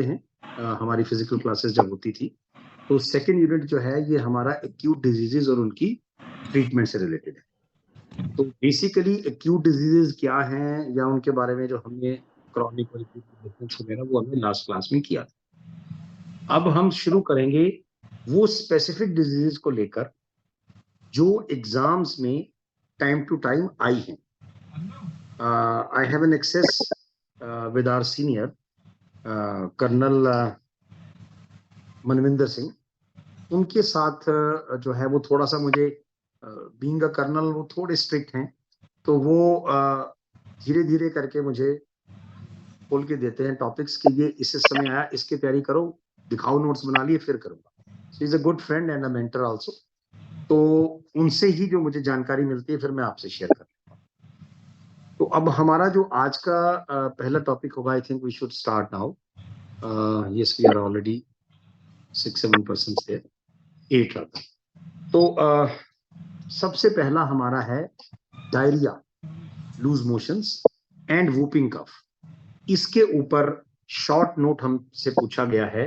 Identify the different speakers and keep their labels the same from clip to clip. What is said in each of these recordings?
Speaker 1: हैं हमारी physical classes जब होती थी, तो सेकेंड यूनिट जो है ये हमारा एक्यूट डिजीजेज और उनकी ट्रीटमेंट से रिलेटेड है। तो बेसिकली एक्यूट डिजीजेज क्या हैं या उनके बारे में जो हमने क्रॉनिक और एक्यूट डिफरेंस वगैरह वो हमने लास्ट क्लास में किया था। अब हम शुरू करेंगे वो स्पेसिफिक डिजीजेज को लेकर जो एग्जाम्स में टाइम टू टाइम आई हैं। I have an access with our senior colonel Manvinder Singh. उनके साथ जो है वो थोड़ा सा मुझे बीइंग अ कर्नल वो थोड़े स्ट्रिक्ट हैं, तो वो धीरे धीरे करके मुझे खोल के देते हैं टॉपिक्स कि ये इस समय आया, इसकी तैयारी करो, दिखाओ नोट्स बना लिए फिर करूंगा। So is a good friend and a mentor also. तो उनसे ही जो मुझे जानकारी मिलती है फिर मैं आपसे शेयर करता हूँ। तो अब हमारा जो आज का पहला टॉपिक होगा, I think we should start now. Yes, we are already 6-7% से 8 आता। तो सबसे पहला हमारा है diarrhoea, loose motions and whooping cough. इसके ऊपर शॉर्ट नोट हमसे पूछा गया है।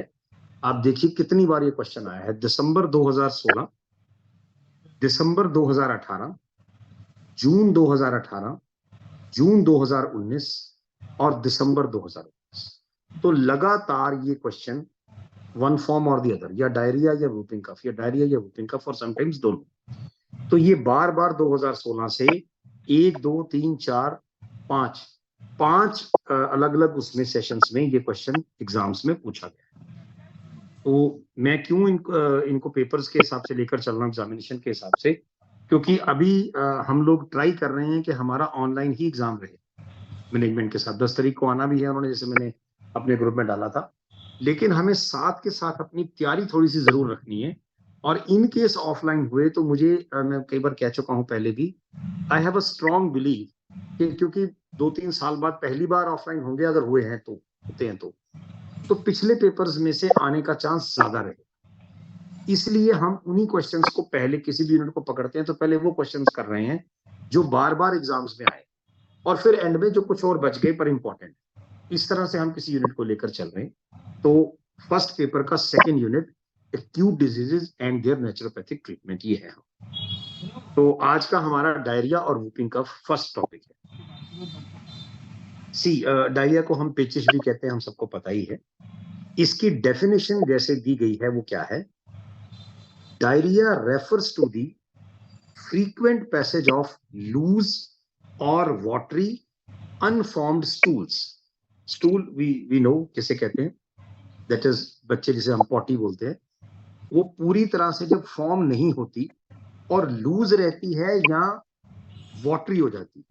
Speaker 1: आप देखिए कितनी बार ये क्वेश्चन आया है। दिसंबर 2016, दिसंबर 2018, जून 2018, जून 2019 और दिसंबर 2019। तो लगातार ये क्वेश्चन वन फॉर्म और दी अदर, या डायरिया या वूपिंग कफ, या डायरिया या वूपिंग कफ, और समटाइम्स दोनों। तो ये बार बार 2016 से 1, 2, 3, 4, 5 अलग अलग उसमें सेशंस में ये क्वेश्चन एग्जाम्स में पूछा गया। तो मैं क्यों इनको पेपर्स के हिसाब से लेकर चल रहा हूँ, एग्जामिनेशन के हिसाब से, क्योंकि अभी हम लोग ट्राई कर रहे हैं कि हमारा ऑनलाइन ही एग्जाम रहे मैनेजमेंट के साथ। 10 तारीख को आना भी है उन्होंने, जैसे मैंने अपने ग्रुप में डाला था। लेकिन हमें साथ के साथ अपनी तैयारी थोड़ी सी जरूर रखनी है। और इन केस ऑफलाइन हुए तो मुझे मैं कई बार कह चुका हूं पहले भी, I have a strong believe कि क्योंकि 2-3 साल बाद पहली बार ऑफलाइन होंगे, अगर हुए हैं तो होते हैं तो पिछले पेपर्स में से आने का चांस ज्यादा रहे। इसलिए हम उन्हीं क्वेश्चंस को पहले, किसी भी यूनिट को पकड़ते हैं तो पहले वो क्वेश्चंस कर रहे हैं जो बार बार एग्जाम्स में आए, और फिर एंड में जो कुछ और बच गए पर इंपॉर्टेंट। इस तरह से हम किसी यूनिट को लेकर चल रहे हैं। तो फर्स्ट पेपर का second unit, acute diseases and their naturopathic treatment, ये है। तो आज का हमारा डायरिया और वूपिंग कफ फर्स्ट टॉपिक है। सी, डायरिया को हम पेचिश भी कहते हैं, हम सबको पता ही है। इसकी डेफिनेशन जैसे दी गई है वो क्या है? Diarrhoea refers to the frequent passage of loose और watery unformed stools. Stool we know किसे कहते हैं, दैट इज बच्चे जिसे हम पॉटी बोलते हैं। वो पूरी तरह से जब फॉर्म नहीं होती और लूज रहती है या वाटरी हो जाती,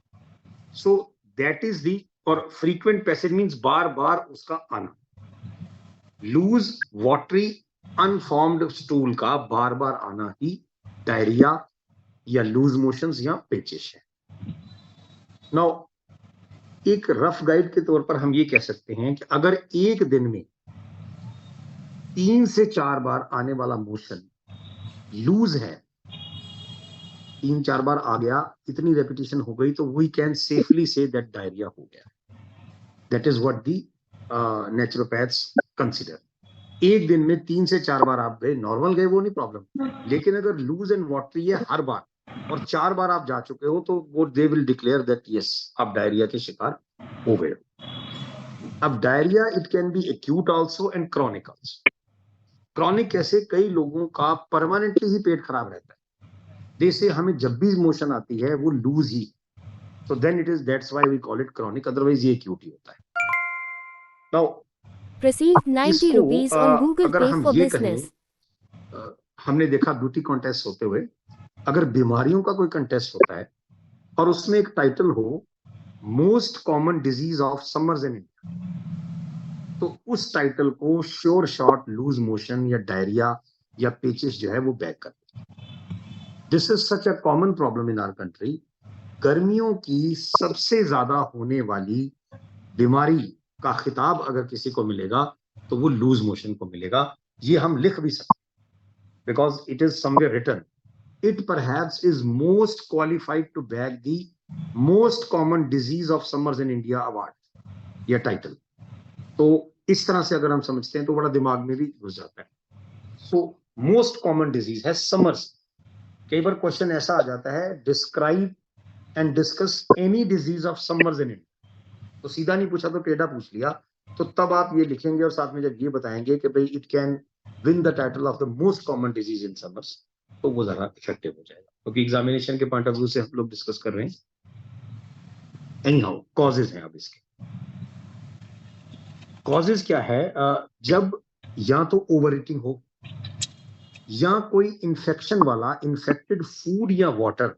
Speaker 1: सो दैट इज दी। और फ्रीक्वेंट पैसेज मींस बार बार उसका आना। लूज, वाटरी, अनफॉर्म्ड स्टूल का बार बार आना ही डायरिया या लूज मोशंस या पेचिश है। नाउ एक रफ गाइड के तौर पर हम ये कह सकते हैं कि अगर एक दिन में 3 से 4 बार आने वाला मोशन लूज है, 3-4 बार आ गया, इतनी रेपिटेशन हो गई, तो we can safely say that diarrhoea हो गया। That is what the naturopaths consider. एक दिन में 3 से 4 बार आप गए, नॉर्मल गए, वो नहीं प्रॉब्लम। लेकिन अगर लूज एंड वाटरी है हर बार और 4 बार आप जा चुके हो, तो वो they will declare that yes, आप डायरिया के शिकार हो गए। अब diarrhoea it can be acute also and chronic also. Chronic कैसे? कई लोगों का परमानेंटली ही पेट खराब रहता है, जैसे हमें जब भी मोशन आती है वो लूज ही, so then it is, that's why we call it chronic, otherwise ये acute ही होता है। now
Speaker 2: Received 90
Speaker 1: इसको
Speaker 2: rupees on Google
Speaker 1: अगर
Speaker 2: Pay
Speaker 1: हम
Speaker 2: for
Speaker 1: ये
Speaker 2: business.
Speaker 1: कहें, हमने देखा ब्यूटी कॉन्टेस्ट होते हुए, अगर बीमारियों का कोई कंटेस्ट होता है और उसमें एक टाइटल हो most common disease of summers in India, तो उस टाइटल को श्योर शॉर्ट लूज मोशन या डायरिया या पेचिश जो है वो बैक करते हैं। This is such a common problem in our country. गर्मियों की सबसे ज्यादा होने वाली बीमारी का खिताब अगर किसी को मिलेगा तो वो लूज मोशन को मिलेगा। ये हम लिख भी सकते हैं, because it is somewhere written, it perhaps is most qualified to bag the most common disease of summers in India award, यह टाइटल। तो इस तरह से अगर हम समझते हैं तो बड़ा दिमाग में भी घुस जाता है। सो मोस्ट कॉमन डिजीज है समर्स। कई बार क्वेश्चन ऐसा आ जाता है, describe and discuss any disease of summers in India. तो सीधा नहीं पूछा तो टेढ़ा पूछ लिया, तो तब आप ये लिखेंगे और साथ में जब ये बताएंगे कि भाई it can win the title of the most common disease in summers, तो वो ज्यादा इफेक्टिव हो जाएगा, क्योंकि एग्जामिनेशन के पॉइंट ऑफ व्यू से हम लोग डिस्कस कर रहे हैं। एनी हाउ कॉजेज हैं। अब इसके कॉजेज क्या है? जब या तो ओवर ईटिंग हो, या कोई इंफेक्शन वाला इन्फेक्टेड फूड या वाटर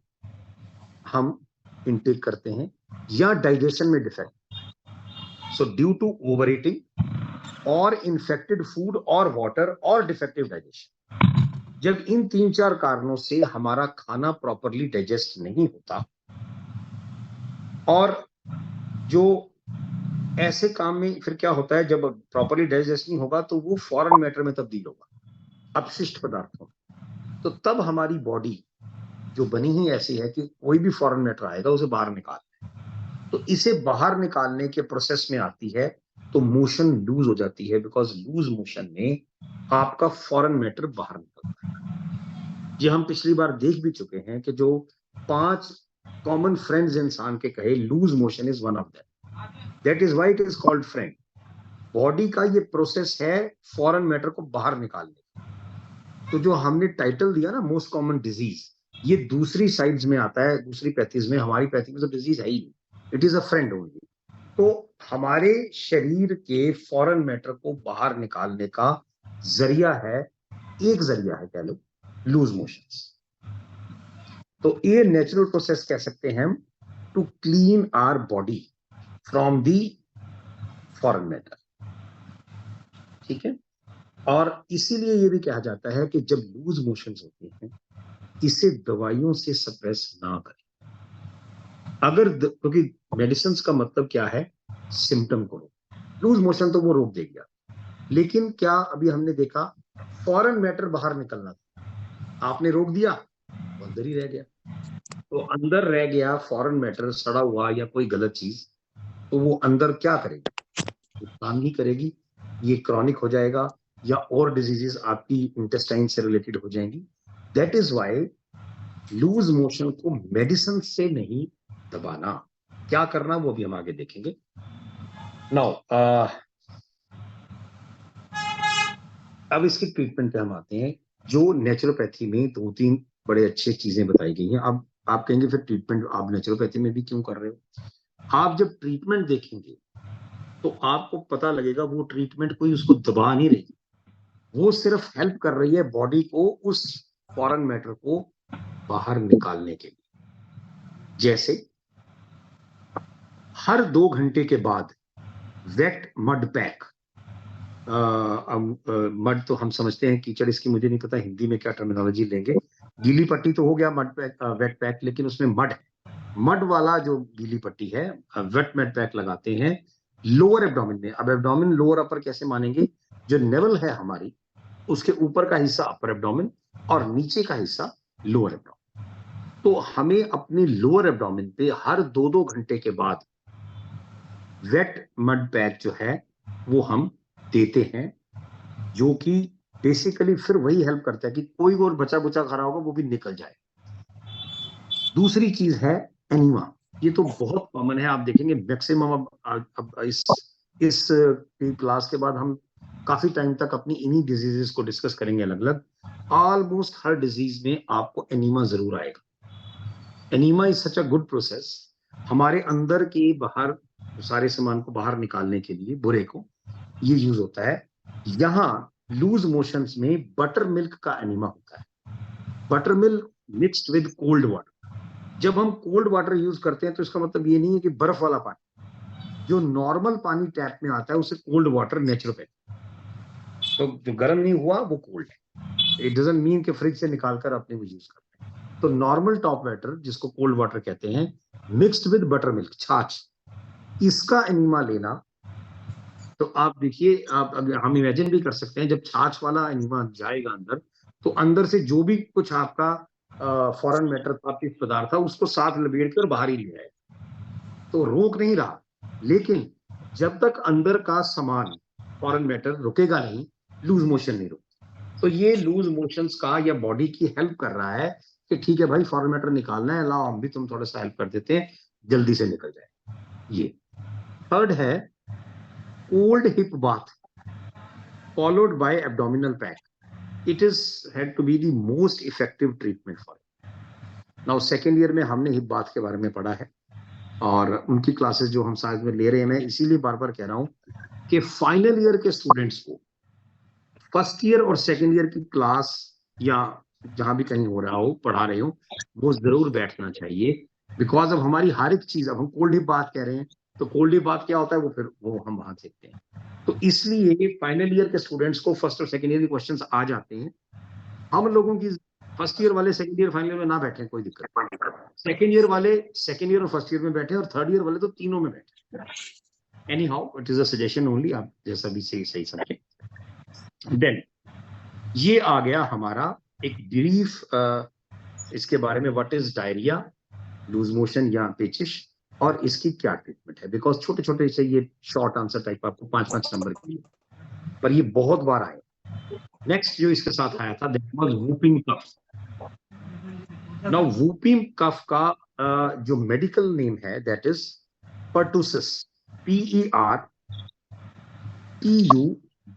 Speaker 1: हम इनटेक करते हैं, या डाइजेशन में defect. So due to overeating और इन्फेक्टेड फूड और वाटर और डिफेक्टिव डाइजेशन, जब इन 3-4 कारणों से हमारा खाना प्रॉपरली डाइजेस्ट नहीं होता, और जो ऐसे काम में फिर क्या होता है, जब प्रॉपरली डाइजेस्ट नहीं होगा तो वो फॉरेन मैटर में तब्दील होगा, अपशिष्ट पदार्थों। तो तब हमारी बॉडी जो बनी ही ऐसी है कि कोई भी फॉरेन मैटर आएगा उसे बाहर निकालना है। तो इसे बाहर निकालने के प्रोसेस में आती है तो मोशन लूज हो जाती है, बिकॉज लूज मोशन में आपका फॉरेन मैटर बाहर निकलता है। ये हम पिछली बार देख भी चुके हैं कि जो 5 कॉमन फ्रेंड्स इंसान के कहे, loose motion is one of that. That is why it is called friend. Body का ये प्रोसेस है फॉरेन मैटर को बाहर निकालने। तो जो हमने टाइटल दिया ना, मोस्ट कॉमन डिजीज, ये दूसरी साइड्स में आता है, दूसरी पैथीज में। हमारी पैथी में तो डिजीज है ही नहीं, it is a friend only. तो हमारे शरीर के फॉरेन मैटर को बाहर निकालने का जरिया है, एक जरिया है कह लो, लूज मोशंस। तो ये नेचुरल प्रोसेस कह सकते हैं हम, to clean our body from the foreign matter. ठीक है। और इसीलिए ये भी कहा जाता है कि जब लूज मोशंस होते हैं, इसे दवाइयों से सप्रेस ना करें। अगर क्योंकि मेडिसिन का मतलब क्या है, सिम्टम को रोक। लूज मोशन तो वो रोक देगी, लेकिन क्या अभी हमने देखा फॉरेन मैटर बाहर निकलना था, आपने रोक दिया, अंदर ही रह गया। तो अंदर रह गया फॉरेन मैटर, सड़ा हुआ या कोई गलत चीज, तो वो अंदर क्या करेगी, काम ही करेगी, ये क्रॉनिक हो जाएगा, या और डिजीजेस आपकी इंटेस्टाइन से रिलेटेड हो जाएंगी। That is why loose motion को मेडिसिन से नहीं दबाना, क्या करना वो भी हम आगे देखेंगे। नाउ अब इसके ट्रीटमेंट पे हम आते हैं, जो नेचुरोपैथी में 2-3 बड़े अच्छे चीजें बताई गई हैं। अब आप कहेंगे फिर ट्रीटमेंट आप नेचुरोपैथी में भी क्यों कर रहे हो? आप जब ट्रीटमेंट देखेंगे तो आपको पता लगेगा वो ट्रीटमेंट कोई उसको दबा नहीं रही, वो सिर्फ हेल्प कर रही है बॉडी को उस फॉरेन मैटर को बाहर निकालने के लिए। जैसे हर 2 घंटे के बाद वेट मड पैक, मड तो हम समझते हैं कीचड़, इसकी मुझे नहीं पता हिंदी में क्या टर्मिनोलॉजी लेंगे। गीली पट्टी तो हो गया मड पैक, वेट पैक, लेकिन उसमें मड है, मड वाला जो गीली पट्टी है, वेट मड पैक लगाते हैं लोअर एब्डोमेन में। अब एब्डोमेन लोअर अपर कैसे मानेंगे? जो नेवल है हमारी, उसके ऊपर का हिस्सा अपर एब्डोमेन और नीचे का हिस्सा लोअर एब्डोमेन। तो हमें अपने लोअर एब्डोमेन पे हर 2-2 घंटे के बाद वेट मड पैक जो है वो हम देते हैं, जो कि बेसिकली फिर वही हेल्प करता है कि कोई और बचा बुचा खा रहा होगा वो भी निकल जाए। दूसरी चीज है एनीमा। ये तो बहुत कॉमन है, आप देखेंगे मैक्सिमम। अब इस क्लास के बाद हम काफी टाइम तक अपनी इन्हीं डिजीजेस को डिस्कस करेंगे अलग अलग। ऑलमोस्ट हर डिजीज में आपको एनीमा जरूर आएगा। Enema is such a good process, हमारे अंदर के बाहर सारे सामान को बाहर निकालने के लिए, बुरे को, ये यूज होता है। यहाँ लूज मोशंस में बटर मिल्क का एनीमा होता है, butter milk mixed with cold water. जब हम कोल्ड वाटर यूज करते हैं तो इसका मतलब ये नहीं है कि बर्फ वाला पानी, जो नॉर्मल पानी टैप में आता है उसे कोल्ड वाटर नेचुरोपैथी, तो जो गर्म नहीं हुआ वो कोल्ड है। इट डजंट मीन कि फ्रिज से निकालकर अपने वो यूज करते हैं। तो नॉर्मल टॉप वाटर जिसको कोल्ड वाटर कहते हैं, मिक्स्ड विद बटर मिल्क, छाछ, इसका एनीमा लेना। तो आप देखिए, आप हम इमेजिन भी कर सकते हैं, जब छाछ वाला एनीमा जाएगा अंदर, तो अंदर से जो भी कुछ आपका फॉरेन मैटर था, पदार्थ था, उसको साथ लपेट कर बाहर ही ले आए, तो रोक नहीं रहा। लेकिन जब तक अंदर का सामान फॉरेन मैटर रुकेगा नहीं, लूज मोशन नहीं रुकता। तो ये लूज मोशंस का या बॉडी की हेल्प कर रहा है कि ठीक है भाई फॉरेन मैटर निकालना है, लाओ हम भी तुम थोड़ा सा हेल्प कर देते हैं, जल्दी से निकल जाए। ये थर्ड है cold hip bath followed by abdominal pack. It is had to be the most effective treatment for it. Now second year में हमने हिप बाथ के बारे में पढ़ा है और उनकी क्लासेस जो हम साथ में ले रहे हैं, मैं इसीलिए बार बार कह रहा हूं कि फाइनल ईयर के स्टूडेंट्स को फर्स्ट ईयर और सेकेंड ईयर की क्लास या जहां भी कहीं हो रहा हो पढ़ा रहे हो, वो जरूर बैठना चाहिए। बिकॉज अब हमारी हर एक चीज, अब हम कोल्ड हिप बात कह रहे हैं तो कोल्ड हिप बात क्या होता है वो हम वहां सीखते हैं। तो इसलिए फाइनल ईयर के स्टूडेंट्स को फर्स्ट और सेकेंड ईयर के क्वेश्चंस आ जाते हैं। हम लोगों की फर्स्ट ईयर वाले सेकेंड ईयर फाइनल ईयर में ना बैठे, कोई दिक्कत नहीं। सेकेंड ईयर वाले सेकेंड ईयर और फर्स्ट ईयर में बैठे और थर्ड ईयर वाले तो तीनों में बैठे। Any how it is a suggestion only, आप जैसा भी सही समझे। देन ये आ गया हमारा एक ब्रीफ इसके बारे में, what is diarrhoea, loose motion या पेचिश, और इसकी क्या ट्रीटमेंट है। बिकॉज छोटे छोटे से ये शॉर्ट आंसर टाइप आपको 5-5 नंबर के लिए, पर ये बहुत बार आए। नेक्स्ट जो इसके साथ आया था that was whooping cough. Now whooping cough का जो मेडिकल नेम है दैट इज पर्टुसिस,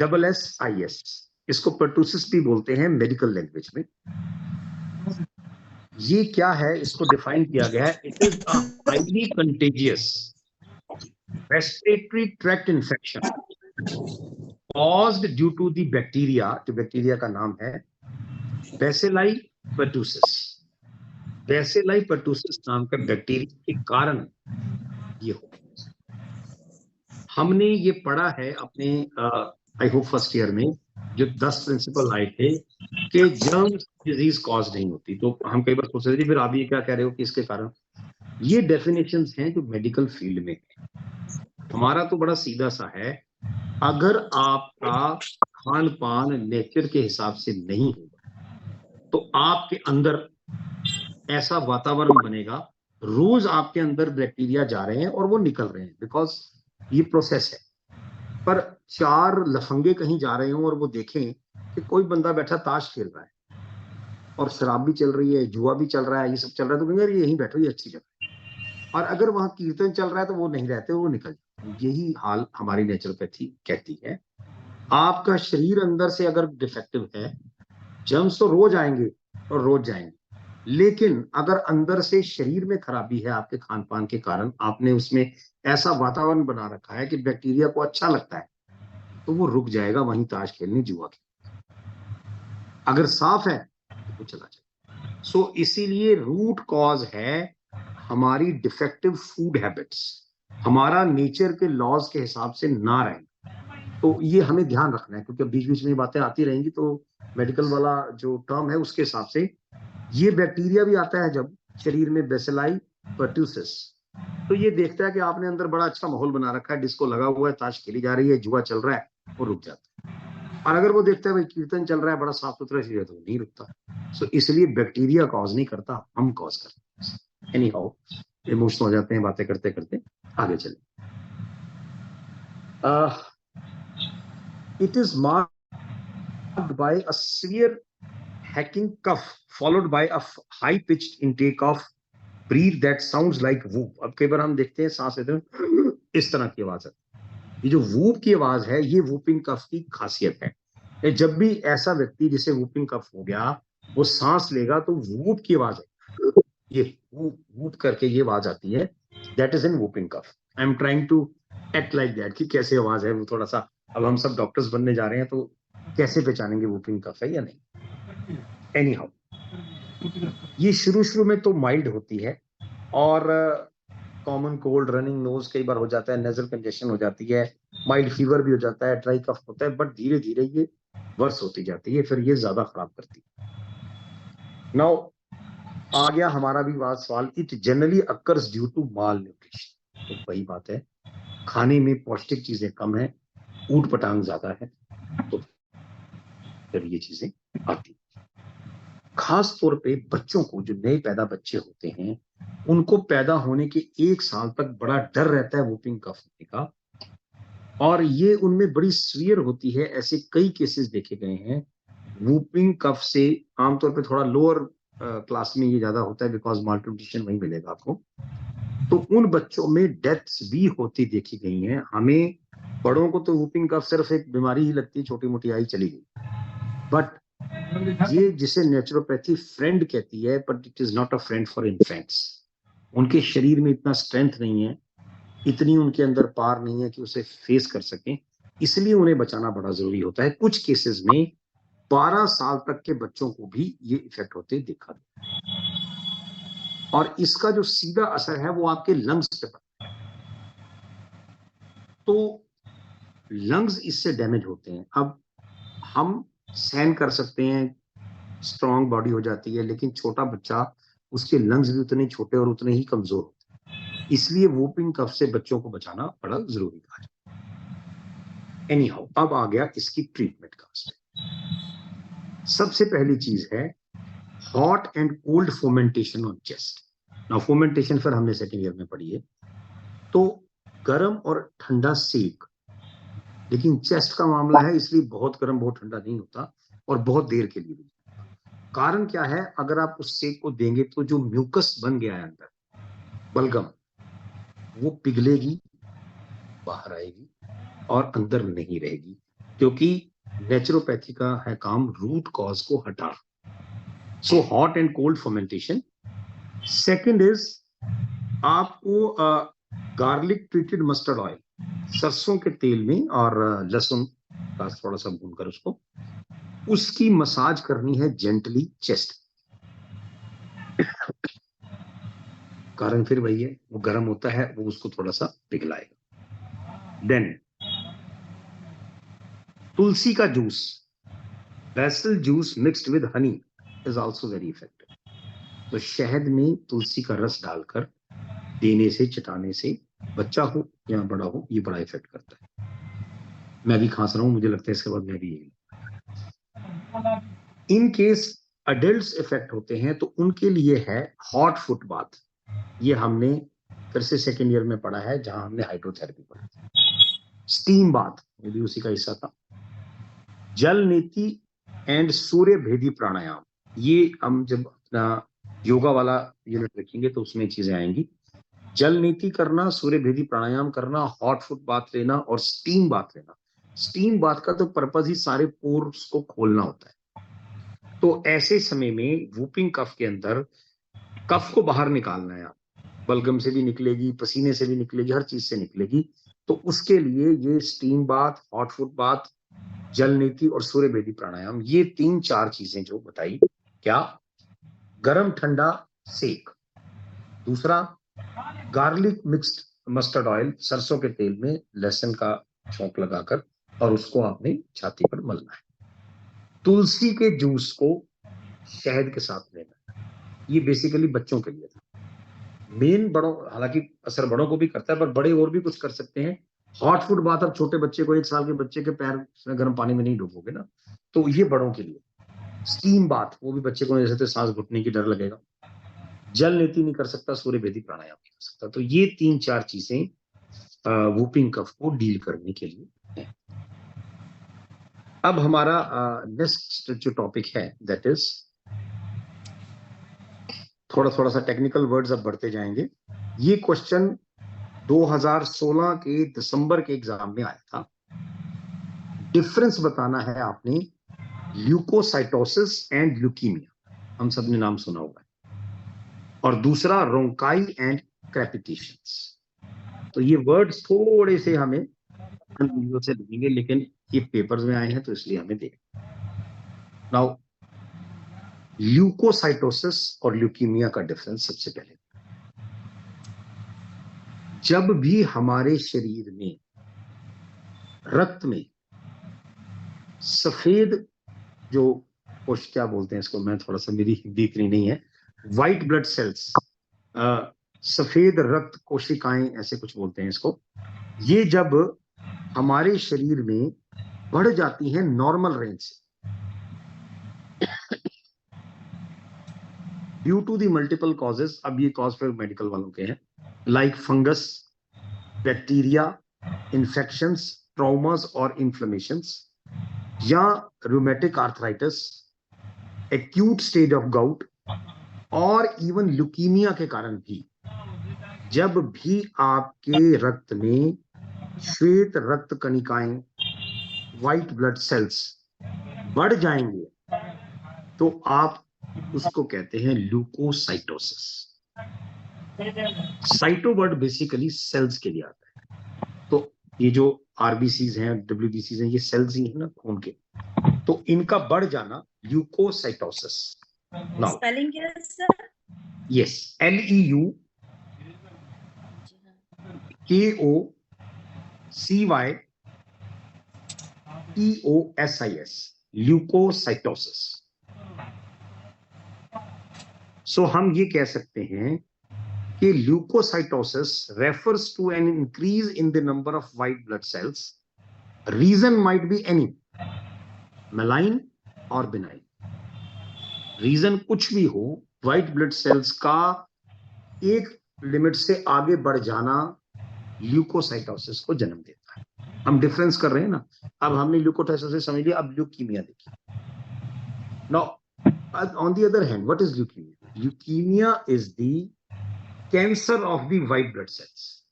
Speaker 1: PERTUSSIS। इसको पर्टुसिस भी बोलते हैं मेडिकल लैंग्वेज में। ये क्या है, इसको डिफाइन किया गया है, it is a highly contagious respiratory tract infection caused due to the bacteria, जो बैक्टीरिया का नाम है बेसिलाई पर्टुसिस। बेसिलाई पर्टुसिस नाम का बैक्टीरिया के कारण ये हो। हमने ये पढ़ा है अपने आई होप फर्स्ट ईयर में, जो 10 प्रिंसिपल आए थे कि जर्म्स डिजीज कॉज नहीं होती। तो हम कई बार सोच रहे थे फिर आप ये क्या कह रहे हो कि इसके कारण। ये डेफिनेशंस हैं जो मेडिकल फील्ड में है। हमारा तो बड़ा सीधा सा है, अगर आपका खान पान नेचर के हिसाब से नहीं होगा तो आपके अंदर ऐसा वातावरण बनेगा, रोज आपके अंदर बैक्टीरिया जा रहे हैं और वो निकल रहे हैं, बिकॉज ये प्रोसेस है। पर 4 लफंगे कहीं जा रहे हो और वो देखें कि कोई बंदा बैठा ताश खेल रहा है और शराब भी चल रही है, जुआ भी चल रहा है, ये सब चल रहा है, तो कहेंगे यहीं बैठो, ये अच्छी जगह है। और अगर वहां कीर्तन चल रहा है तो वो नहीं रहते, वो निकल जाते। यही हाल हमारी नेचुरोपैथी कहती है। आपका शरीर अंदर से अगर डिफेक्टिव है, जर्म्स तो रोज आएंगे और रोज जाएंगे, लेकिन अगर अंदर से शरीर में खराबी है आपके खान पान के कारण, आपने उसमें ऐसा वातावरण बना रखा है कि बैक्टीरिया को अच्छा लगता है, तो वो रुक जाएगा वहीं ताश खेलने, जुआ खेलने। अगर साफ है तो वो चला जाएगा। सो इसीलिए रूट कॉज है हमारी डिफेक्टिव फूड हैबिट्स, हमारा नेचर के लॉज के हिसाब से ना रहे। तो ये हमें ध्यान रखना है, क्योंकि बीच बीच में बातें आती रहेंगी, तो मेडिकल वाला जो टर्म है उसके हिसाब से ये बैक्टीरिया भी आता है जब शरीर में, बेसिलाई पर्टुसिस। तो ये देखता है कि आपने अंदर बड़ा अच्छा माहौल बना रखा है, डिस्को लगा हुआ है, ताश खेली जा रही है, जुआ चल रहा है, वो रुक जाता है। और अगर वो देखता है भाई कीर्तन चल रहा है, बड़ा साफ सुथरा शरीर है, तो नहीं रुकता। सो इसलिए बैक्टीरिया कॉज नहीं करता, हम कॉज करते हैं। एनी हाउ इमोशनल हो जाते हैं बातें करते करते, आगे चले। It is marked by a severe hacking cough followed by a high pitched intake of breathe that sounds like whoop। अब कई बार हम देखते हैं सांस लेते हैं इस तरह की आवाज है, ये जो वूप की आवाज है ये वूपिंग कफ की खासियत है। जब भी ऐसा व्यक्ति जिसे वूपिंग कफ हो गया वो सांस लेगा तो वूप की आवाज है, ये वूप वूप करके ये आवाज आती है, that is in whooping cough. I am trying to act like that कि कैसे आवाज है वो थोड़ा सा, अब हम सब डॉक्टर्स बनने जा रहे हैं तो कैसे पहचानेंगे वूपिंग कफ है या नहीं। एनी हाउ ये शुरू में तो माइल्ड होती है और कॉमन कोल्ड, रनिंग नोज कई बार हो जाता है, नेजल कंजेशन हो जाती है, माइल्ड फीवर भी हो जाता है, ड्राई कफ होता है, बट धीरे धीरे ये वर्स होती जाती है, फिर ये ज्यादा खराब करती है। नाउ आ गया हमारा भी बात सवाल, it generally occurs due to malnutrition. तो वही बात है, खाने में पौष्टिक चीजें कम है, ऊट पटांग ज्यादा है, तो फिर ये चीजें आती। खास तौर पे बच्चों को, जो नए पैदा बच्चे होते हैं, उनको पैदा होने के 1 साल तक बड़ा डर रहता है वूपिंग कफ होने का। और ये उनमें बड़ी सीवियर होती है। ऐसे कई केसेस देखे गए हैं वूपिंग कफ से। आमतौर पे थोड़ा लोअर क्लास में ये ज्यादा होता है बिकॉज माल्न्यूट्रिशन वही मिलेगा आपको। तो उन बच्चों में डेथ्स भी होती देखी गई हैं। हमें बड़ों को तो वूपिंग कफ सिर्फ एक बीमारी ही लगती है, छोटी मोटी आई चली गई, बट ये जिसे नेचुरोपैथी फ्रेंड कहती है, but it is not a friend for infants. उनके शरीर में इतना स्ट्रेंथ नहीं है, इतनी उनके अंदर पार नहीं है कि उसे फेस कर सकें, इसलिए उन्हें बचाना बड़ा जरूरी होता है। कुछ केसेस में 12 साल तक के बच्चों को भी ये इफेक्ट होते देखा गया, और इसका जो सीधा असर है वो आपके लंग्स पे पड़ता है। तो लंग्स इससे डैमेज होते हैं। अब हम सहन कर सकते हैं, स्ट्रांग बॉडी हो जाती है, लेकिन छोटा बच्चा, उसके लंग्स भी उतने छोटे और उतने ही कमजोर होते हैं। इसलिए वूपिंग कफ से बच्चों को बचाना बड़ा जरूरी था। एनी हाउ, अब आ गया इसकी ट्रीटमेंट का आस्पेक्ट। सबसे पहली चीज है hot and cold fomentation on chest. Now fomentation फिर हमने सेकंड ईयर में पढ़ी है। तो गर्म और ठंडा सेक, लेकिन चेस्ट का मामला है इसलिए बहुत गर्म बहुत ठंडा नहीं होता, और बहुत देर के लिए भी। कारण क्या है, अगर आप उस सेक को देंगे तो जो म्यूकस बन गया है अंदर, बलगम, वो पिघलेगी, बाहर आएगी और अंदर नहीं रहेगी, क्योंकि नेचुरोपैथी का है काम रूट कॉज को हटाना। So hot and cold fermentation. Second is आपको गार्लिक ट्रीटेड मस्टर्ड ऑयल, सरसों के तेल में और लहसुन का थोड़ा सा भूनकर उसको, उसकी मसाज करनी है जेंटली चेस्ट। कारण फिर वही है, वो गर्म होता है, वो उसको थोड़ा सा पिघलाएगा। देन तुलसी का juice, basil juice mixed with honey is also very effective. तो शहद में तुलसी का रस डालकर देने से, चटाने से, बच्चा हो या बड़ा हो, ये बड़ा इफेक्ट करता है। मैं भी खांस रहा हूं, मुझे लगता है इसके बाद मैं भी यही। इन केस अडल्ट्स इफेक्ट होते हैं तो उनके लिए है हॉट फुट बाथ। ये हमने फिर से सेकेंड ईयर में पढ़ा है, जहां हमने हाइड्रोथेरेपी पढ़ी। स्टीम बाथ ये भी उसी का हिस्सा था। जल नीति एंड सूर्य भेदी प्राणायाम, ये हम जब अपना योगा वाला यूनिट रखेंगे तो उसमें चीजें आएंगी। जल नीति करना, सूर्य भेदी प्राणायाम करना, हॉट फुट बाथ लेना और स्टीम बाथ लेना। स्टीम बाथ का तो पर्पज ही सारे पोर्स को खोलना होता है। तो ऐसे समय में वूपिंग कफ के अंदर कफ को बाहर निकालना है, आप बलगम से भी निकलेगी, पसीने से भी निकलेगी, हर चीज से निकलेगी। तो उसके लिए ये steam bath, hot foot bath, जल नीति और सूर्य भेदी प्राणायाम, ये 3-4 चीजें जो बताई। क्या? गरम ठंडा सेक। दूसरा, गार्लिक मिक्स्ड मस्टर्ड ऑयल, सरसों के तेल में लहसुन का छौंक लगाकर, और उसको आपने छाती पर मलना है। तुलसी के जूस को शहद के साथ लेना है। ये बेसिकली बच्चों के लिए था। मेन बड़ों, हालांकि असर बड़ों को भी करता है, पर बड़े और भी कुछ कर सकते हैं। हॉट फुट बात आप छोटे बच्चे को, 1 साल के बच्चे के पैर गर्म पानी में नहीं डूबोगे ना, तो ये बड़ों के लिए। स्टीम बाथ, वो भी बच्चे को नहीं सकते, सांस घुटने की डर लगेगा। जल नीति नहीं कर सकता, सूर्य भेदी प्राणायाम नहीं कर सकता। तो ये 3-4 चीजें वूपिंग कफ को डील करने के लिए है। अब हमारा नेक्स्ट जो टॉपिक है दैट इज, थोड़ा सा टेक्निकल वर्ड्स अब बढ़ते जाएंगे। ये क्वेश्चन 2016 के दिसंबर के एग्जाम में आया था। डिफरेंस बताना है आपने ल्यूकोसाइटोसिस एंड ल्यूकीमिया, हम सबने नाम सुना होगा, और दूसरा रोंकाई एंड क्रेपिटेशंस। तो ये वर्ड्स थोड़े से हमें से लिखेंगे, लेकिन ये पेपर्स में आए हैं तो इसलिए हमें देख। नाउ ल्यूकोसाइटोसिस और ल्यूकीमिया का डिफरेंस सबसे पहले, जब भी हमारे शरीर में रक्त में सफेद जो कोश, क्या बोलते हैं इसको, मैं थोड़ा सा, मेरी हिंदी इतनी नहीं है, व्हाइट ब्लड सेल्स, सफेद रक्त कोशिकाएं ऐसे कुछ बोलते हैं इसको, ये जब हमारे शरीर में बढ़ जाती हैं नॉर्मल रेंज से, due to the multiple causes, अब ये कॉज फिर मेडिकल वालों के हैं, like fungus, bacteria, infections, traumas और इन्फ्लेमेशंस या rheumatic arthritis, acute stage of gout और इवन ल्यूकीमिया के कारण भी जब भी आपके रक्त में श्वेत रक्त कणिकाएं, व्हाइट ब्लड सेल्स बढ़ जाएंगे तो आप उसको कहते हैं leukocytosis. Cyto word basically cells के लिए आता है। तो ये जो आरबीसीज हैं, डब्ल्यूबीसीज हैं, ये सेल्स ही है ना खून के, तो इनका बढ़ जाना ल्यूकोसाइटोसिस। नाउ
Speaker 3: स्पेलिंग क्या है sir?
Speaker 1: Yes, LEUKOCYTOSIS, leukocytosis. So हम ये कह सकते हैं कि leukocytosis refers to an increase in the number of white blood cells. Reason might be any, malign or benign. Reason कुछ भी हो, व्हाइट ब्लड सेल्स का एक लिमिट से आगे बढ़ जाना ल्यूकोसाइटोसिस को जन्म देता है। हम डिफरेंस कर रहे हैं ना, अब हमने ल्यूकोसाइटोसिस समझ लिया, अब ल्यूकीमिया देखिए। Now on the other hand, what is leukaemia? Leukaemia is the cancer of the white blood cells.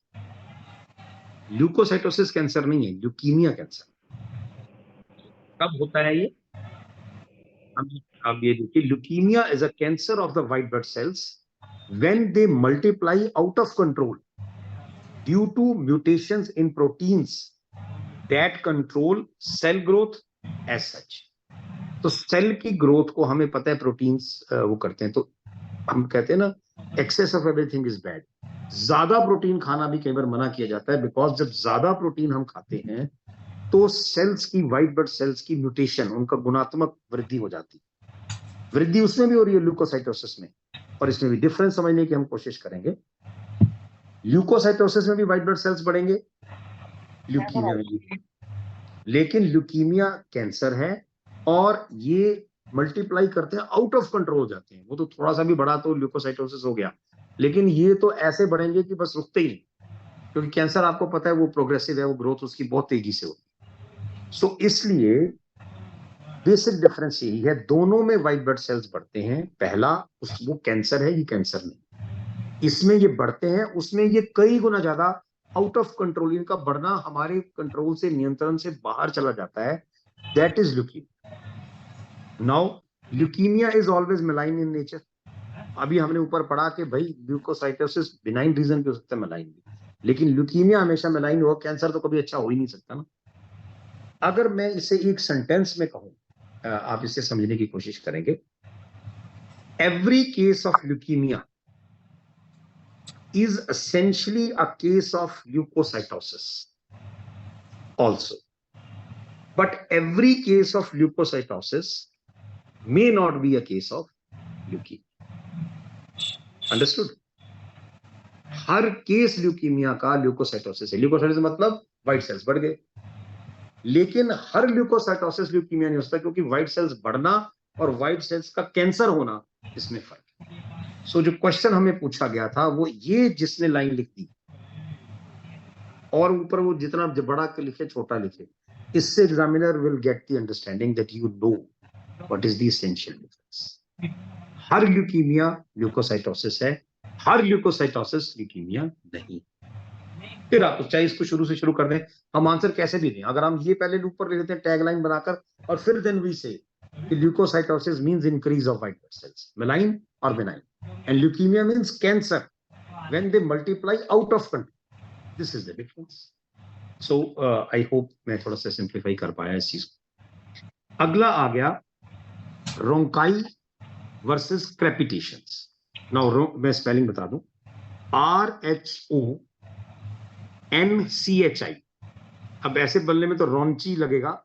Speaker 1: Leukocytosis cancer नहीं है, ल्यूकीमिया कैंसर। कब होता है ये? अब ये देखिए, leukaemia is a cancer of the white blood cells when they multiply out of control due to mutations in proteins that control cell growth as such. तो सेल की ग्रोथ को हमें पता है प्रोटीन्स वो करते हैं, तो हम कहते हैं ना excess of everything is bad. ज्यादा प्रोटीन खाना भी कई बार मना किया जाता है, बिकॉज जब ज्यादा प्रोटीन हम खाते हैं तो सेल्स की, व्हाइट ब्लड सेल्स की म्यूटेशन, उनका गुणात्मक वृद्धि हो जाती है। वृद्धि उसमें भी हो रही है ल्यूकोसाइटोसिस में, और इसमें भी डिफरेंस समझने की हम कोशिश करेंगे। ल्यूकोसाइटोसिस में भी व्हाइट ब्लड सेल्स बढ़ेंगे, ल्यूकीमिया में भी। लेकिन ल्यूकीमिया कैंसर है और ये मल्टीप्लाई करते हैं, आउट ऑफ कंट्रोल हो जाते हैं। वो तो थोड़ा सा भी बढ़ा तो ल्यूकोसाइटोसिस हो गया, लेकिन ये तो ऐसे बढ़ेंगे कि बस रुकते ही नहीं, क्योंकि कैंसर आपको पता है वो प्रोग्रेसिव है, वो ग्रोथ उसकी बहुत तेजी से होती है। सो इसलिए बेसिक डिफरेंस यही है, दोनों में व्हाइट ब्लड सेल्स बढ़ते हैं। पहला वो कैंसर है, ये कैंसर नहीं। इसमें ये बढ़ते हैं, उसमें ये कई गुना ज्यादा आउट ऑफ कंट्रोल, इनका बढ़ना हमारे कंट्रोल से, नियंत्रण से बाहर चला जाता है। That is leukaemia. Now leukaemia is always मेलाइन in nature. अभी हमने ऊपर पढ़ा कि भाई ल्यूकोसाइटोसिस बिनाइन रीजन भी हो सकता है, मेलाइन भी, लेकिन ल्यूकीमिया हमेशा मेलाइन हो, कैंसर तो कभी अच्छा हो ही नहीं सकता ना। अगर मैं इसे एक सेंटेंस में कहूं, आप इसे समझने की कोशिश करेंगे। Every case of leukaemia is essentially a case of leukocytosis also, but every case of leukocytosis may not be a case of leukemia. Understood? Her case leukaemia का ल्यूकोसाइटोसिस है। ल्यूकोसाइटोसिस मतलब व्हाइट सेल्स बढ़ गए, लेकिन हर leukocytosis leukaemia नहीं होता, क्योंकि white cells बढ़ना और व्हाइट सेल्स का कैंसर होना, इसमें फर्क है। सो जो क्वेश्चन हमें पूछा गया था वो ये, जिसने लाइन लिख दी और ऊपर वो जितना बड़ा लिखे छोटा लिखे, इससे examiner will get the understanding that you know what is the essential difference. हर ल्यूकीमिया ल्यूकोसाइटोसिस है, हर ल्यूकोसाइटोसिस ल्यूकीमिया नहीं। फिर आप चाहे इसको शुरू से शुरू कर दें, हम आंसर कैसे भी दें, अगर हम ये पहले ऊपर लिख देते हैं टैग लाइन बनाकर, और फिर देन वी से leukocytosis means increase of white blood cells, malign or benign, and leukemia means cancer when they multiply out of control. This is the difference. So I hope मैं थोड़ा सा simplify कर पाया इस चीज को। अगला आ गया रोंकाई वर्सेस क्रेपिटेशंस। नाउ मैं स्पेलिंग बता दूं, RHONCHI। अब ऐसे बोलने में तो रॉन्ची लगेगा,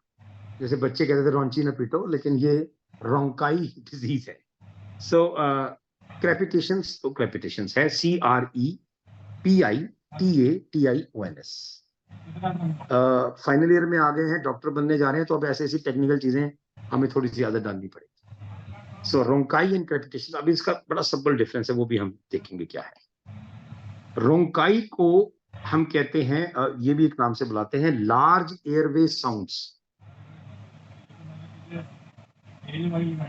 Speaker 1: जैसे बच्चे कहते थे रॉन्ची ना पीटो, लेकिन ये रोंकाई डिजीज है। सो क्रेपिटेशंस, तो क्रेपिटेशंस है CREPITATIONS। फाइनल ईयर में आ गए हैं, डॉक्टर बनने जा रहे हैं, तो अब ऐसी ऐसी टेक्निकल चीजें हमें थोड़ी सी ज्यादा डालनी पड़ेगी। सो रोंकाई एंड क्रेपिटेशन, अब इसका बड़ा सबल डिफरेंस है, वो भी हम देखेंगे क्या है। रोंकाई को हम कहते हैं ये भी एक नाम से बुलाते हैं लार्ज एयरवे साउंड्स।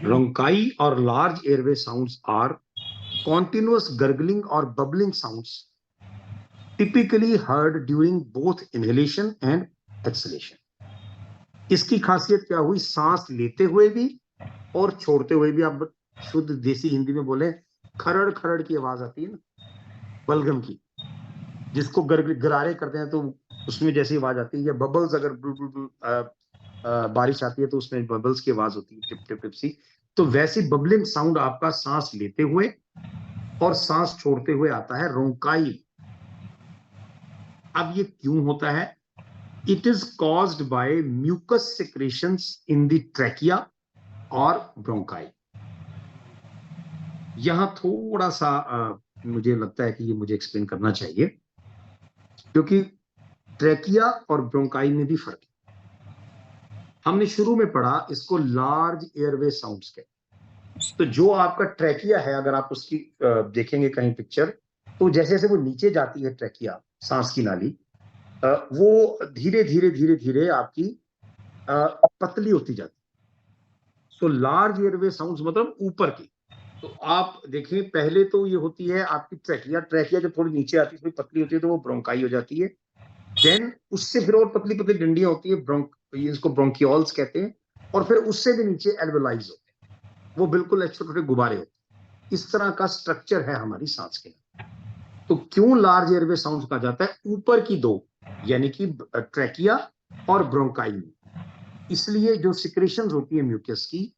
Speaker 1: रोंकाई और large airway sounds are continuous gurgling और bubbling sounds typically heard during both inhalation and exhalation. इसकी खासियत क्या हुई, सांस लेते हुए भी और छोड़ते हुए भी। आप शुद्ध देसी हिंदी में बोले, खरड़ खरड़ की आवाज आती है ना बलगम की, जिसको गरारे करते हैं तो उसमें जैसी आवाज आती है, या बबल्स अगर बुल बुल बुल बारिश आती है तो उसमें बबल्स की आवाज होती है, टिप टिप टिप सी। तो वैसी बबलिंग साउंड आपका सांस लेते हुए और सांस छोड़ते हुए आता है रोंकाई। अब ये क्यों होता है? It is caused by mucus secretions in the trachea और ब्रोंकाई। यहां थोड़ा सा मुझे लगता है कि ये मुझे एक्सप्लेन करना चाहिए, क्योंकि ट्रैकिया और ब्रोंकाई में भी फर्क है। हमने शुरू में पढ़ा इसको लार्ज एयरवे साउंड्स के। तो जो आपका ट्रैकिया है, अगर आप उसकी देखेंगे कहीं पिक्चर, तो जैसे जैसे वो नीचे जाती है ट्रैकिया, सांस की नाली, वो धीरे धीरे धीरे धीरे आपकी पतली होती जाती है। सो लार्ज एयरवे साउंड्स मतलब ऊपर की। तो आप देखें, पहले तो ये होती है आपकी ट्रैकिया। ट्रैकिया जब थोड़ी नीचे आती है, थोड़ी पतली होती है, तो वो ब्रोंकाई हो जाती है। देन उससे फिर और पतली पतली डंडियां होती है, इसको ब्रोंकियोल्स कहते हैं। और फिर उससे भी नीचे एल्वेलाइज होते हैं, वो बिल्कुल छोटे छोटे गुब्बारे होते हैं। इस तरह का स्ट्रक्चर है हमारी सांस के। तो क्यों लार्ज एयरवे साउंड कहा जाता है? ऊपर की दो, यानी कि ट्रैकिया और ब्रोंकाई में, इसलिए जो सिक्रेशन होती है म्यूकस की,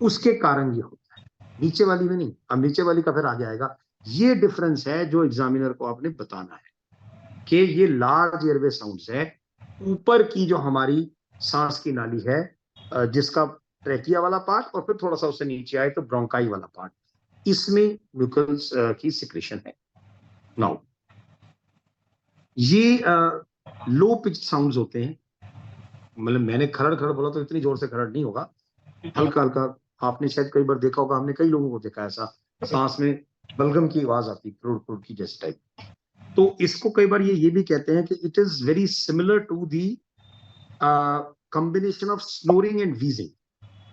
Speaker 1: उसके कारण ये होता है, नीचे वाली में नहीं। अब नीचे वाली का फिर आगे आएगा। ये डिफरेंस है जो एग्जामिनर को आपने बताना है कि ये लार्ज एयरवे साउंड्स है। ऊपर की जो हमारी सांस की नाली है, जिसका ट्रैकिया वाला पार्ट, और फिर थोड़ा सा उससे नीचे आए तो ब्रोंकाई वाला पार्ट, इसमें म्यूकस की सिक्रेशन है। नाउ ये लो पिच साउंड्स होते हैं। मतलब मैंने खरड़ खरड़ बोला तो इतनी जोर से खरड़ नहीं होगा, हल्का हल्का। आपने शायद कई बार देखा होगा, हमने कई लोगों को देखा ऐसा, सांस में बलगम की आवाज आती, क्रोड क्रोड की जैसे टाइप। तो इसको कई बार ये भी कहते हैं कि it is very similar to the combination of snoring and wheezing.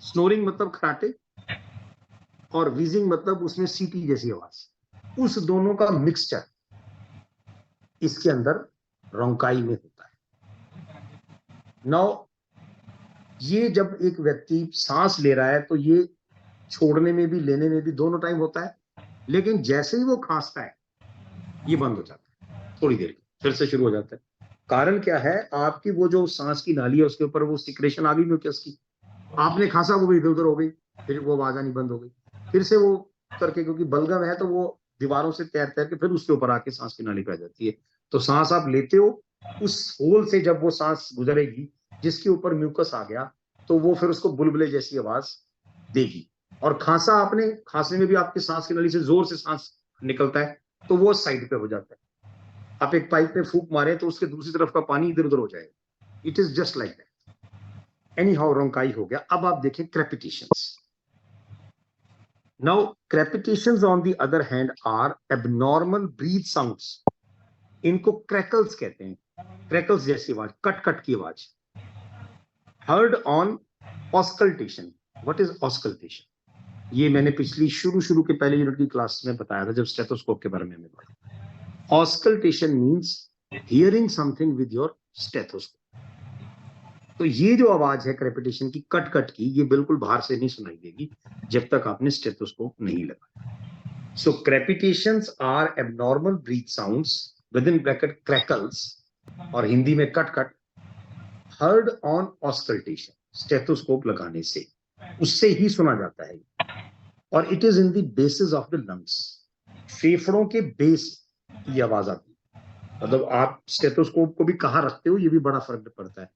Speaker 1: Snoring मतलब खराटे, और वीजिंग मतलब उसमें सीटी जैसी आवाज। उस दोनों का मिक्सचर इसके अंदर रोंकाई में होता है। नाउ ये जब एक व्यक्ति सांस ले रहा है तो ये छोड़ने में भी लेने में भी दोनों टाइम होता है, लेकिन जैसे ही वो खांसता है ये बंद हो जाता है, थोड़ी देर फिर से शुरू हो जाता है। कारण क्या है? आपकी वो जो सांस की नाली है उसके ऊपर वो सिक्रेशन आ गई म्यूकस की, आपने खांसा, वो भी इधर उधर हो गई, फिर वो आवाज आनी बंद हो गई। फिर से वो करके, क्योंकि बलगम है तो वो दीवारों से तैर तैर के फिर उसके ऊपर आके सांस की नाली पे आ जाती है। तो सांस आप लेते हो, उस होल से जब वो सांस गुजरेगी जिसके ऊपर म्यूकस आ गया, तो वो फिर उसको बुलबुले जैसी आवाज देगी। और खांसा आपने, खांसने में भी आपकी सांस की नली से जोर से सांस निकलता है, तो वो साइड पे हो जाता है। आप एक पाइप में फूंक मारे तो उसके दूसरी तरफ का पानी इधर उधर हो जाएगा। It is just like that. Anyhow rhonchi हो गया। अब आप देखें crepitations. Now crepitations on the other hand are abnormal breath sounds. इनको क्रैकल्स कहते हैं, क्रैकल्स जैसी आवाज, कट कट की आवाज। Heard on auscultation. What is auscultation? ये मैंने पिछली शुरू के पहले यूनिट की क्लास में बताया था, जब स्टेथोस्कोप के बारे में हमने पढ़ा। Auscultation means hearing something with your stethoscope. तो ये जो आवाज है क्रेपिटेशन की, कट कट की, ये बिल्कुल बाहर से नहीं सुनाई देगी जब तक आपने स्टेथोस्कोप नहीं लगाया। So crepitations are abnormal breath sounds within bracket crackles, और हिंदी में कट कट, हर्ड ऑन ऑस्कल्टेशन, स्टेथोस्कोप लगाने से उससे ही सुना जाता है। और it is in the basis of the lungs, फेफड़ों के बेस की आवाज आती है। मतलब आप स्टेथोस्कोप को भी कहां रखते हो, ये भी बड़ा फर्क पड़ता है।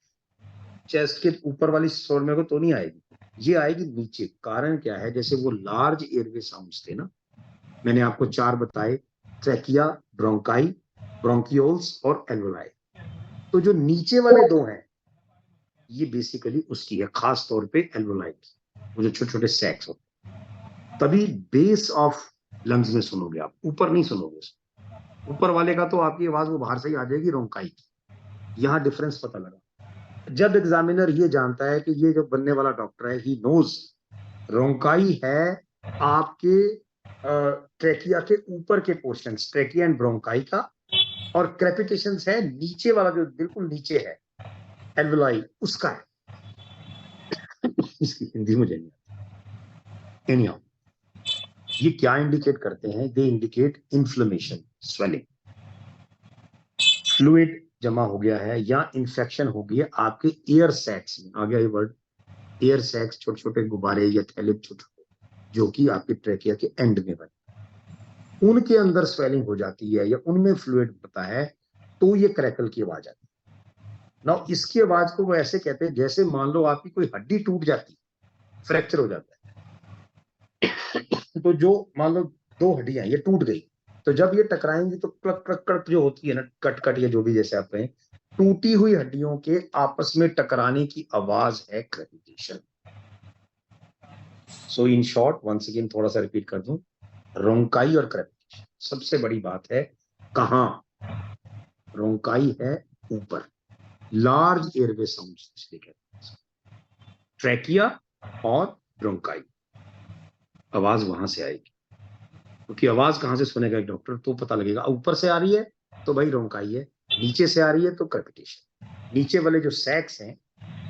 Speaker 1: चेस्ट के ऊपर वाली स्वर में को तो नहीं आएगी, ये आएगी नीचे। कारण क्या है? जैसे वो लार्ज एयरवे साउंड्स थे ना, मैंने आपको 4 बताए, ट्रैकिया, ब्रोंकाई, ब्रोंकियोल्स और एल्वोलाई। तो जो नीचे वाले 2 हैं, ये बेसिकली उसकी है, खास तौर पे एल्वोलाई की, वो जो छोटे छोटे सैक्स होते हैं। तभी बेस ऑफ लंग्स में सुनोगे आप, ऊपर नहीं सुनोगे उसको। ऊपर वाले का तो आपकी आवाज वो बाहर से ही आ जाएगी, रोंकाई की। यहाँ डिफरेंस पता लगा। जब एग्जामिनर ये जानता है कि ये जो बनने वाला डॉक्टर है, ही नोज रोंकाई है आपके ट्रेकिया के ऊपर के पोर्शन, ट्रेकिया एंड ब्रोंकाई का, और क्रेपिटेशन है नीचे वाला जो बिल्कुल नीचे है, एल्वुलाई, उसका है। इसकी हिंदी मुझे नहीं आती। एनीहाउ, ये क्या इंडिकेट करते हैं? They indicate inflammation, swelling, fluid जमा हो गया है या इन्फेक्शन हो गई है आपके एयर सैक्स में। आ गया ये वर्ड, एयर सैक्स, छोटे छोटे गुब्बारे या थैले छोटे जो कि आपके ट्रेकिया के एंड में बने, उनके अंदर स्वेलिंग हो जाती है या उनमें फ्लूइड होता है, तो ये क्रैकल की आवाज आती है ना। इसकी आवाज को वो ऐसे कहते हैं जैसे मान लो आपकी कोई हड्डी टूट जाती, फ्रैक्चर हो जाता है। तो जो मान लो दो हड्डियां ये टूट गई, तो जब ये टकराएंगी तो क्लक क्लक क्लक जो होती है ना, कट कट या जो भी जैसे आप कहें, टूटी हुई हड्डियों के आपस में टकराने की आवाज है crepitation. So in short, once again थोड़ा सा रिपीट कर दूं, रोंकाई और क्रेपिटेशन सबसे बड़ी बात है। कहां? रोंकाई है ऊपर, लार्ज एयरवे साउंड्स इसलिए कहते हैं, ट्रैकिया और ब्रोंकाई, आवाज वहां से आएगी। क्योंकि आवाज कहां से सुनेगा एक डॉक्टर? तो पता लगेगा ऊपर से आ रही है तो भाई रोंकाई है, नीचे से आ रही है तो क्रेपिटेशन। नीचे वाले जो सैक्स हैं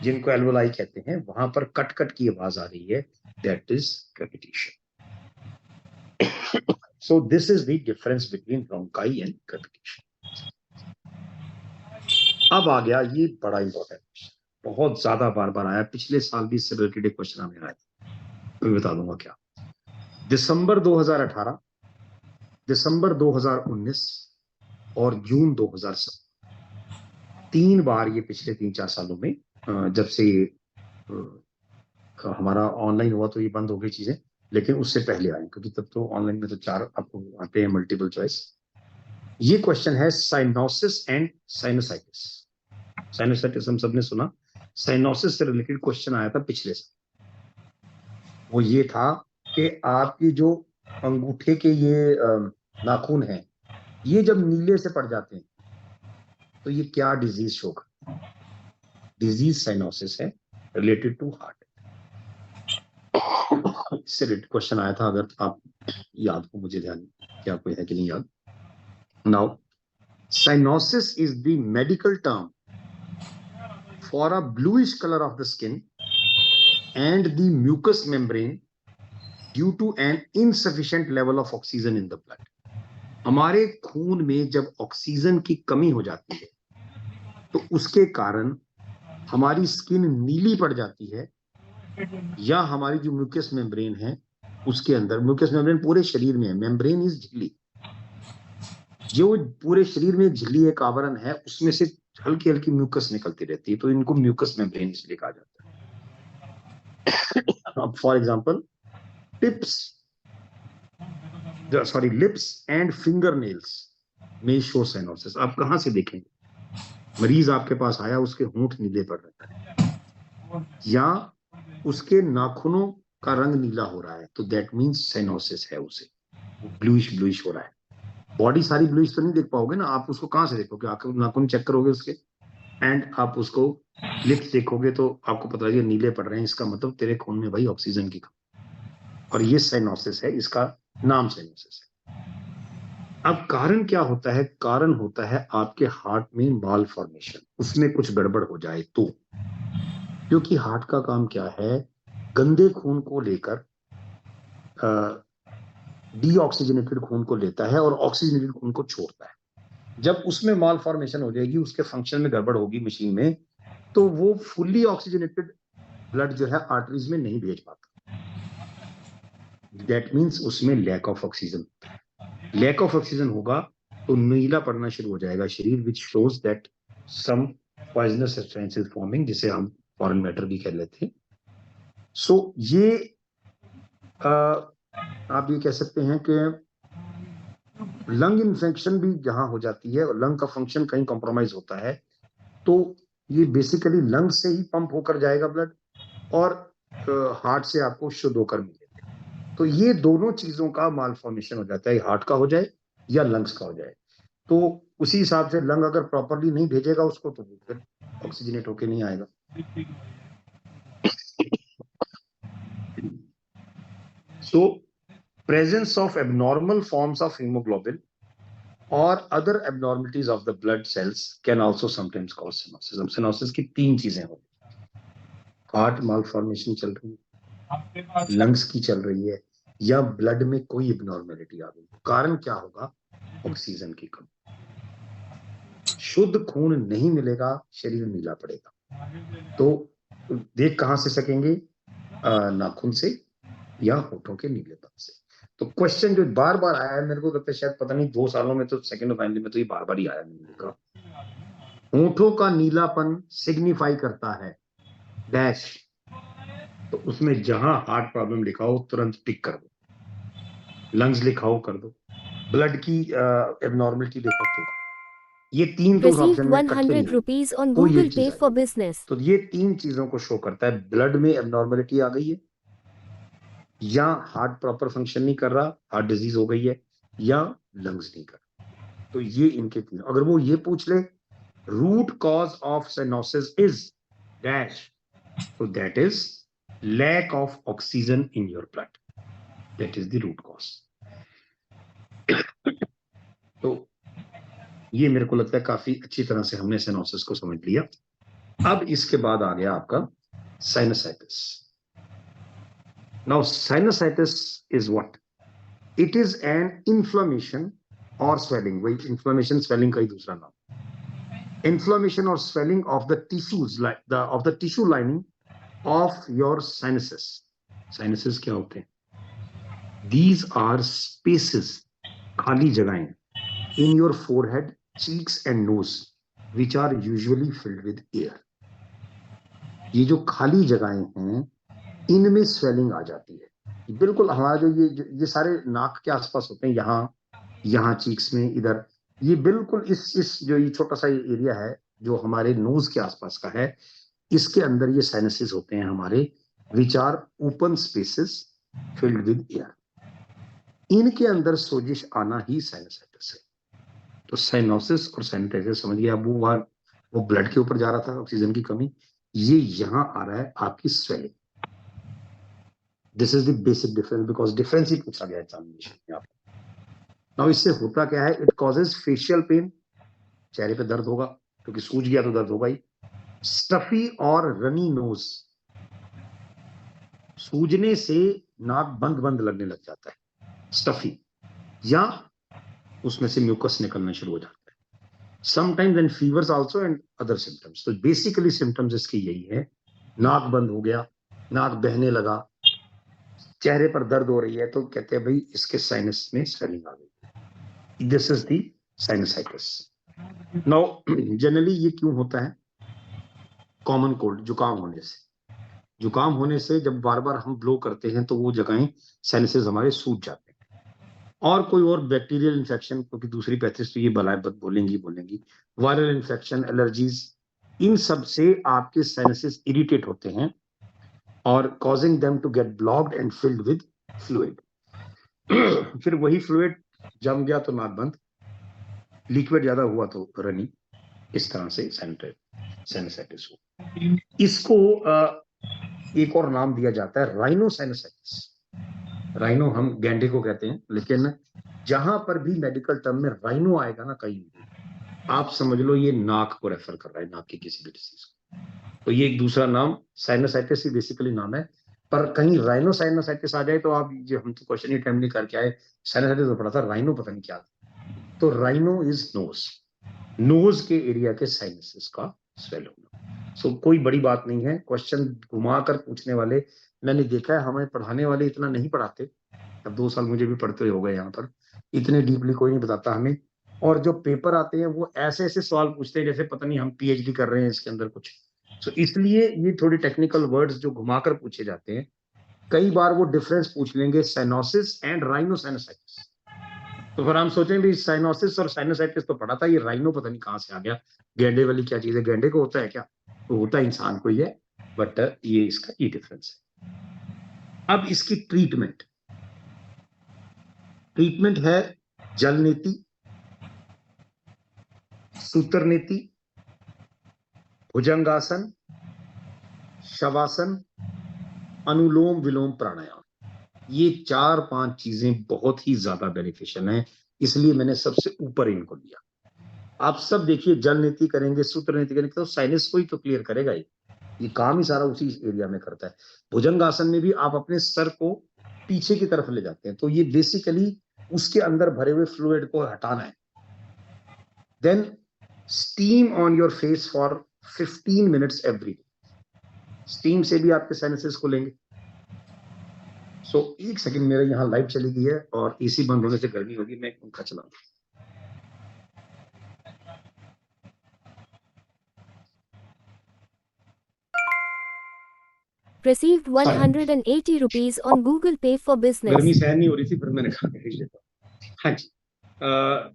Speaker 1: जिनको एल्वोलाई कहते हैं, वहां पर कट कट की आवाज आ रही है, that is crepitation. So this is the difference between bronchi and crepitation. अब आ गया ये बड़ा इंपॉर्टेंट, बहुत ज्यादा बार बार आया, पिछले साल भी इससे रिलेटेड क्वेश्चन हमें आया था, मैं बता दूंगा क्या। दिसंबर 2018, दिसंबर 2019 और जून 2017, 3 बार ये पिछले 3-4 सालों में, जब से ये हमारा ऑनलाइन हुआ तो ये बंद हो गई चीजें, लेकिन उससे पहले आए, क्योंकि तब तो ऑनलाइन में तो 4 आपको आते हैं मल्टीपल चॉइस। ये क्वेश्चन है साइनोसिस एंड साइनोसाइटिस। साइनोसाइटिस हम सबने सुना, साइनोसिस से रिलेटेड क्वेश्चन आया था पिछले साल। वो ये था कि आपकी जो अंगूठे के ये नाखून हैं, ये जब नीले से पड़ जाते हैं तो ये क्या डिजीज शो करते हैं? डिजीज साइनोसिस है, रिलेटेड टू हार्ट। इससे रिलेटेड क्वेश्चन आया था, अगर आप याद हो, मुझे ध्यान क्या कोई है कि नहीं याद। Now, cyanosis is the medical term for a bluish color of the skin and the mucous membrane due to an insufficient level of oxygen in the blood. हमारे खून में जब ऑक्सीजन की कमी हो जाती है तो उसके कारण हमारी स्किन नीली पड़ जाती है, या हमारी जो म्यूकस मेम्ब्रेन है उसके अंदर, म्यूकस मेम्ब्रेन पूरे शरीर में है, मेम्ब्रेन इज झिल्ली, जो पूरे शरीर में झिल्ली एक आवरण है, उसमें से हल्की हल्की म्यूकस निकलती रहती है, तो इनको म्यूकस मेम्ब्रेन इसलिए कहा जाता है। अब for example, lips and finger nails में शो साइनोसिस। आप कहां से देखेंगे? मरीज आपके पास आया, उसके होंठ नीले पड़ रहे हैं या उसके नाखूनों का रंग नीला हो रहा है, तो दैट मीन्स साइनोसिस है, उसे ब्लूइश ब्लूइश हो रहा है। बॉडी सारी ब्लूइश तो नहीं देख पाओगे ना, आप उसको कहां से देखोगे? आप नाखून चेक करोगे उसके, एंड आप उसको लिप्स देखोगे तो आपको पता लगेगा नीले पड़ रहे हैं, इसका मतलब तेरे खून में भाई ऑक्सीजन की कमी, और ये साइनोसिस है, इसका नाम साइनोसिस है। अब कारण क्या होता है? कारण होता है आपके हार्ट में माल फॉर्मेशन, उसमें कुछ गड़बड़ हो जाए तो। क्योंकि हार्ट का काम क्या है? गंदे खून को लेकर डीऑक्सीजनेटेड खून को लेता है और ऑक्सीजनेटेड खून को छोड़ता है। जब उसमें माल फॉर्मेशन हो जाएगी, उसके फंक्शन में गड़बड़ होगी मशीन में, तो वो फुल्ली ऑक्सीजनेटेड ब्लड जो है आर्टरीज में नहीं भेज पाता। दैट मीन्स उसमें lack of oxygen, lack of oxygen होगा तो नीला पड़ना शुरू हो जाएगा शरीर, which shows that some poisonous substance is forming, जिसे हम फॉरेन मैटर भी कह लेते हैं। सो ये आप ये कह सकते हैं कि लंग इन्फेक्शन भी जहां हो जाती है और लंग का फंक्शन कहीं कॉम्प्रोमाइज होता है, तो ये बेसिकली लंग से ही पंप होकर जाएगा ब्लड, और हार्ट से आपको शुद्ध होकर मिलेगा। तो ये दोनों चीजों का माल फॉर्मेशन हो जाता है, हार्ट का हो जाए या लंग्स का हो जाए। तो उसी हिसाब से लंग अगर प्रॉपरली नहीं भेजेगा उसको तो वो फिर ऑक्सीजनेट होके नहीं आएगा। So presence of abnormal forms of hemoglobin or other abnormalities of the blood cells can also sometimes cause stenosis. अब stenosis की 3 चीजें होती हैं, हार्ट मालफॉर्मेशन चल रही है, लंग्स की चल रही है, या ब्लड में कोई एबनॉर्मेलिटी आ गई। कारण क्या होगा? ऑक्सीजन की कमी। शुद्ध खून नहीं मिलेगा, शरीर नीला पड़ेगा। तो देख कहां से सकेंगे? नाखून से या होठों के नीलेपन से। तो क्वेश्चन जो बार बार आया है, मेरे को लगता है शायद पता नहीं 2 सालों में तो सेकंड और फाइनली में तो ये बार बार ही आया मैंने देखा। होठों का नीलापन सिग्निफाई करता है डैश। तो उसमें जहां हार्ट प्रॉब्लम लिखा हो तुरंत टिक कर दो, लंग्स लिखा हो कर दो, ब्लड की एबनॉर्मलिटी लिखा हो। ये 3 तो उस
Speaker 2: Received
Speaker 1: ऑप्शन में इकट्ठे नहीं
Speaker 2: 100
Speaker 1: होंगे,
Speaker 2: rupees on
Speaker 1: कोई
Speaker 2: Google
Speaker 1: एक
Speaker 2: Pay
Speaker 1: चीज
Speaker 2: for
Speaker 1: आएगी।
Speaker 2: business.
Speaker 1: तो ये 3 चीजों को शो करता है, ब्लड में एबनॉर्मलिटी आ गई है, या हार्ट प्रॉपर फंक्शन नहीं कर रहा, हार्ट डिजीज हो गई है, या लंग्स नहीं कर रहा। तो ये इनके 3। अगर वो ये पूछ ले root cause of cyanosis is dash, तो that is lack of oxygen in your blood, that is the root cause. तो ये मेरे को लगता है काफी अच्छी तरह से हमने साइनोसिस को समझ लिया। अब इसके बाद आ गया आपका sinusitis. Now sinusitis is what? It is an inflammation और स्वेलिंग। वही इन्फ्लेमेशन स्वेलिंग का ही दूसरा नाम। Inflammation or swelling of the tissues, like of the tissue lining of your sinuses. Sinuses क्या होते हैं? These are spaces, खाली जगहें in your forehead, cheeks and nose, which are usually filled with air. ये जो खाली जगहें हैं, इनमें स्वेलिंग आ जाती है। बिल्कुल हमारा जो ये सारे नाक के आसपास होते हैं, यहाँ चीक्स में, इधर, ये बिल्कुल इस जो ये छोटा सा एरिया है जो हमारे नोज के आसपास का है, इसके अंदर ये साइनसेस होते हैं हमारे, which are open spaces filled with air. इनके अंदर सोजिश आना ही साइनसाइटिस है। तो साइनोसिस और साइनसाइटिस समझ गया। अब वो ब्लड के ऊपर जा रहा था, ऑक्सीजन की कमी, ये यहां आ रहा है आपकी swelling. This is the basic difference, because difference ही पूछा गया एग्जामिनेशन में आपको। नाउ इससे होता क्या है? इट कॉजेज फेशियल पेन, चेहरे पे दर्द होगा, क्योंकि सूज गया तो दर्द होगा ही। स्टफी और रनी नोज, सूजने से नाक बंद बंद लगने लग जाता है, स्टफी, या उसमें से म्यूकस निकलना शुरू हो जाता है। Sometimes and fevers also and other symptoms. तो बेसिकली सिम्टम्स इसके यही है, नाक बंद हो गया, नाक बहने लगा, चेहरे पर दर्द हो रही है, तो कहते हैं भाई इसके साइनस में स्वेलिंग आ गई। This is the sinusitis. Now generally ये क्यों होता है? कॉमन कोल्ड, जुकाम होने से। जुकाम होने से जब बार बार हम ब्लो करते हैं तो वो जगहें, साइनसेस हमारे सूज जाते हैं। और कोई और बैक्टीरियल इन्फेक्शन, क्योंकि दूसरी पैथेज तो ये बलाएं बोलेंगी, वायरल इन्फेक्शन, एलर्जीज, इन सब से आपके साइनसेस इरिटेट होते हैं और causing them to get blocked and filled with fluid. फिर वही फ्लूइड जम गया तो नाक बंद, लिक्विड ज्यादा हुआ तो रनी, इस तरह से साइनसाइटिस हो। इसको एक और नाम दिया जाता है राइनोसाइनसाइटिस। राइनो हम गैंडे को कहते हैं, लेकिन जहां पर भी मेडिकल टर्म में राइनो आएगा ना, कहीं आप समझ लो ये नाक को रेफर कर रहा है, नाक की किसी भी डिसीज को। तो ये एक दूसरा नाम साइनोसाइटिस ही बेसिकली नाम है। पर कहीं राइनोसाइनोसाइटिस आ जाए तो आप, जो हम तो क्वेश्चन ही टाइम नहीं करके आए, साइनोसाइटिस तो पढ़ा था, राइनो पता नहीं क्या। तो राइनो इज नोज, नोज के एरिया के साइनसेस का स्वेल होना। सो कोई बड़ी बात नहीं है। क्वेश्चन घुमा कर पूछने वाले मैंने देखा है, हमें पढ़ाने वाले इतना नहीं पढ़ाते। अब 2 साल मुझे भी पढ़ते हुए हो गए यहाँ पर, इतने डीपली कोई नहीं बताता हमें। और जो पेपर आते हैं वो ऐसे ऐसे सवाल पूछते हैं जैसे पता नहीं हम पीएचडी कर रहे हैं इसके अंदर कुछ। सो इसलिए ये थोड़ी टेक्निकल वर्ड्स जो घुमाकर पूछे जाते हैं, कई बार वो डिफरेंस पूछ लेंगे साइनोसिस एंड राइनोसाइनोसाइटिस। तो फिर हम सोचें भी साइनोसिस और साइनोसाइटिस तो पढ़ा था, ये राइनो पता नहीं कहां से आ गया, गैंडे वाली क्या चीज है, गैंडे को होता है क्या? तो होता है इंसान को ही है, बट ये इसका ये डिफरेंस है। अब इसकी ट्रीटमेंट है जल नीति, सूत्र नीति, भुजंगासन, शवासन, अनुलोम विलोम प्राणायाम, ये 4-5 चीजें बहुत ही ज्यादा बेनिफिशियल हैं, इसलिए मैंने सबसे ऊपर इनको लिया। आप सब देखिए, जल नीति करेंगे, सूत्र नीति करेंगे, तो साइनस को ही तो क्लियर करेगा। ये काम ही सारा उसी एरिया में करता है। भुजंगासन में भी आप अपने सर को पीछे की तरफ ले जाते हैं, तो ये बेसिकली उसके अंदर भरे हुए फ्लूइड को हटाना है। Then steam on your face for 15 minutes every day, steam से भी आपके साइनसेस खुलेंगे। सो एक सेकंड, मेरा यहाँ लाइट चली गई है और एसी बंद होने से गर्मी होगी, मैं पंखा चलाऊंगा।
Speaker 2: Received 180 rupees on Google Pay for business.
Speaker 1: गर्मी सहन नहीं हो रही थी, फिर मैंने कहा भेज देता हूँ। हाँ जी,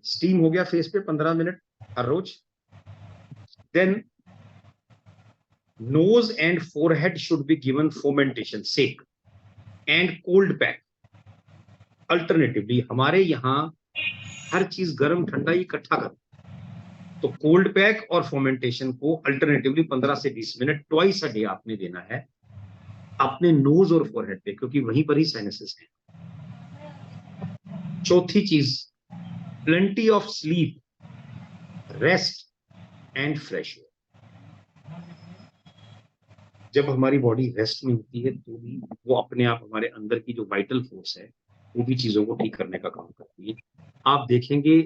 Speaker 1: स्टीम हो गया फेस पे 15 मिनट हर रोज। Then nose and forehead should be given fomentation sake and cold pack alternatively। हमारे यहाँ हर चीज गर्म ठंडा इकट्ठा कर, तो कोल्ड पैक और फोमेंटेशन को अल्टरनेटिवली 15 से 20 मिनट ट्वाइस अ डे आपने देना है अपने नोज और फोरहेड पे, क्योंकि वहीं पर ही साइनसेस हैं। चौथी चीज, plenty of sleep, rest and fresh air. जब हमारी बॉडी रेस्ट में होती है तो भी वो अपने आप हमारे अंदर की जो वाइटल फोर्स है वो भी चीजों को ठीक करने का काम करती है। आप देखेंगे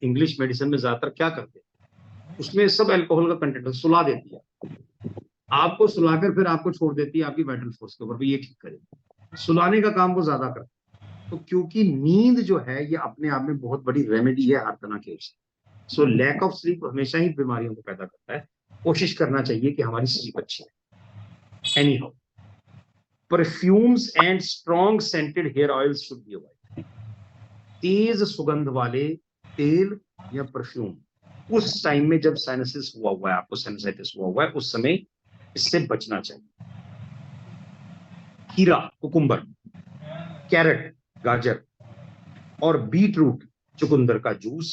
Speaker 1: इंग्लिश मेडिसिन में ज्यादातर क्या करते हैं, उसमें सब अल्कोहल का कंटेंट सुला देती है, आपको सुलाकर फिर आपको छोड़ देती है आपकी वाइटल फोर्स के ऊपर भी ये ठीक करेगी। सुलाने का काम वो ज्यादा करता है। तो क्योंकि नींद जो है ये अपने आप में बहुत बड़ी रेमेडी है हर तरह के उससे। सो लैक ऑफ स्लीप हमेशा ही बीमारियों को पैदा करता है। कोशिश करना चाहिए कि हमारी स्लीप अच्छी है। Anyhow, perfumes and strong scented hair oils should be avoided। तेज सुगंध वाले तेल या परफ्यूम उस टाइम में जब साइनसिस हुआ है, आपको साइनसाइटिस हुआ है, उस समय इससे बचना चाहिए। खीरा, कुकुम्बर, कैरेट, गाजर और बीट रूट, चुकंदर का जूस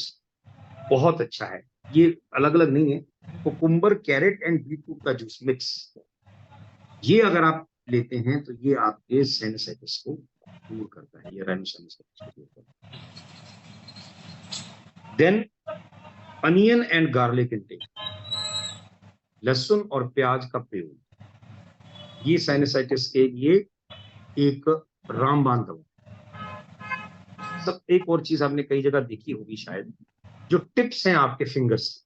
Speaker 1: बहुत अच्छा है। ये अलग अलग नहीं है, cucumber, carrot and beetroot का जूस मिक्स, ये अगर आप लेते हैं तो ये आपके साइनसाइटिस को दूर करता है, ये राइनोसाइनसाइटिस को दूर करता है। Then onion and garlic intake, लहसुन और प्याज का प्रयोग, ये साइनसाइटिस के लिए एक रामबाण दवा। सब एक और चीज आपने कई जगह देखी होगी शायद, जो टिप्स हैं आपके fingers,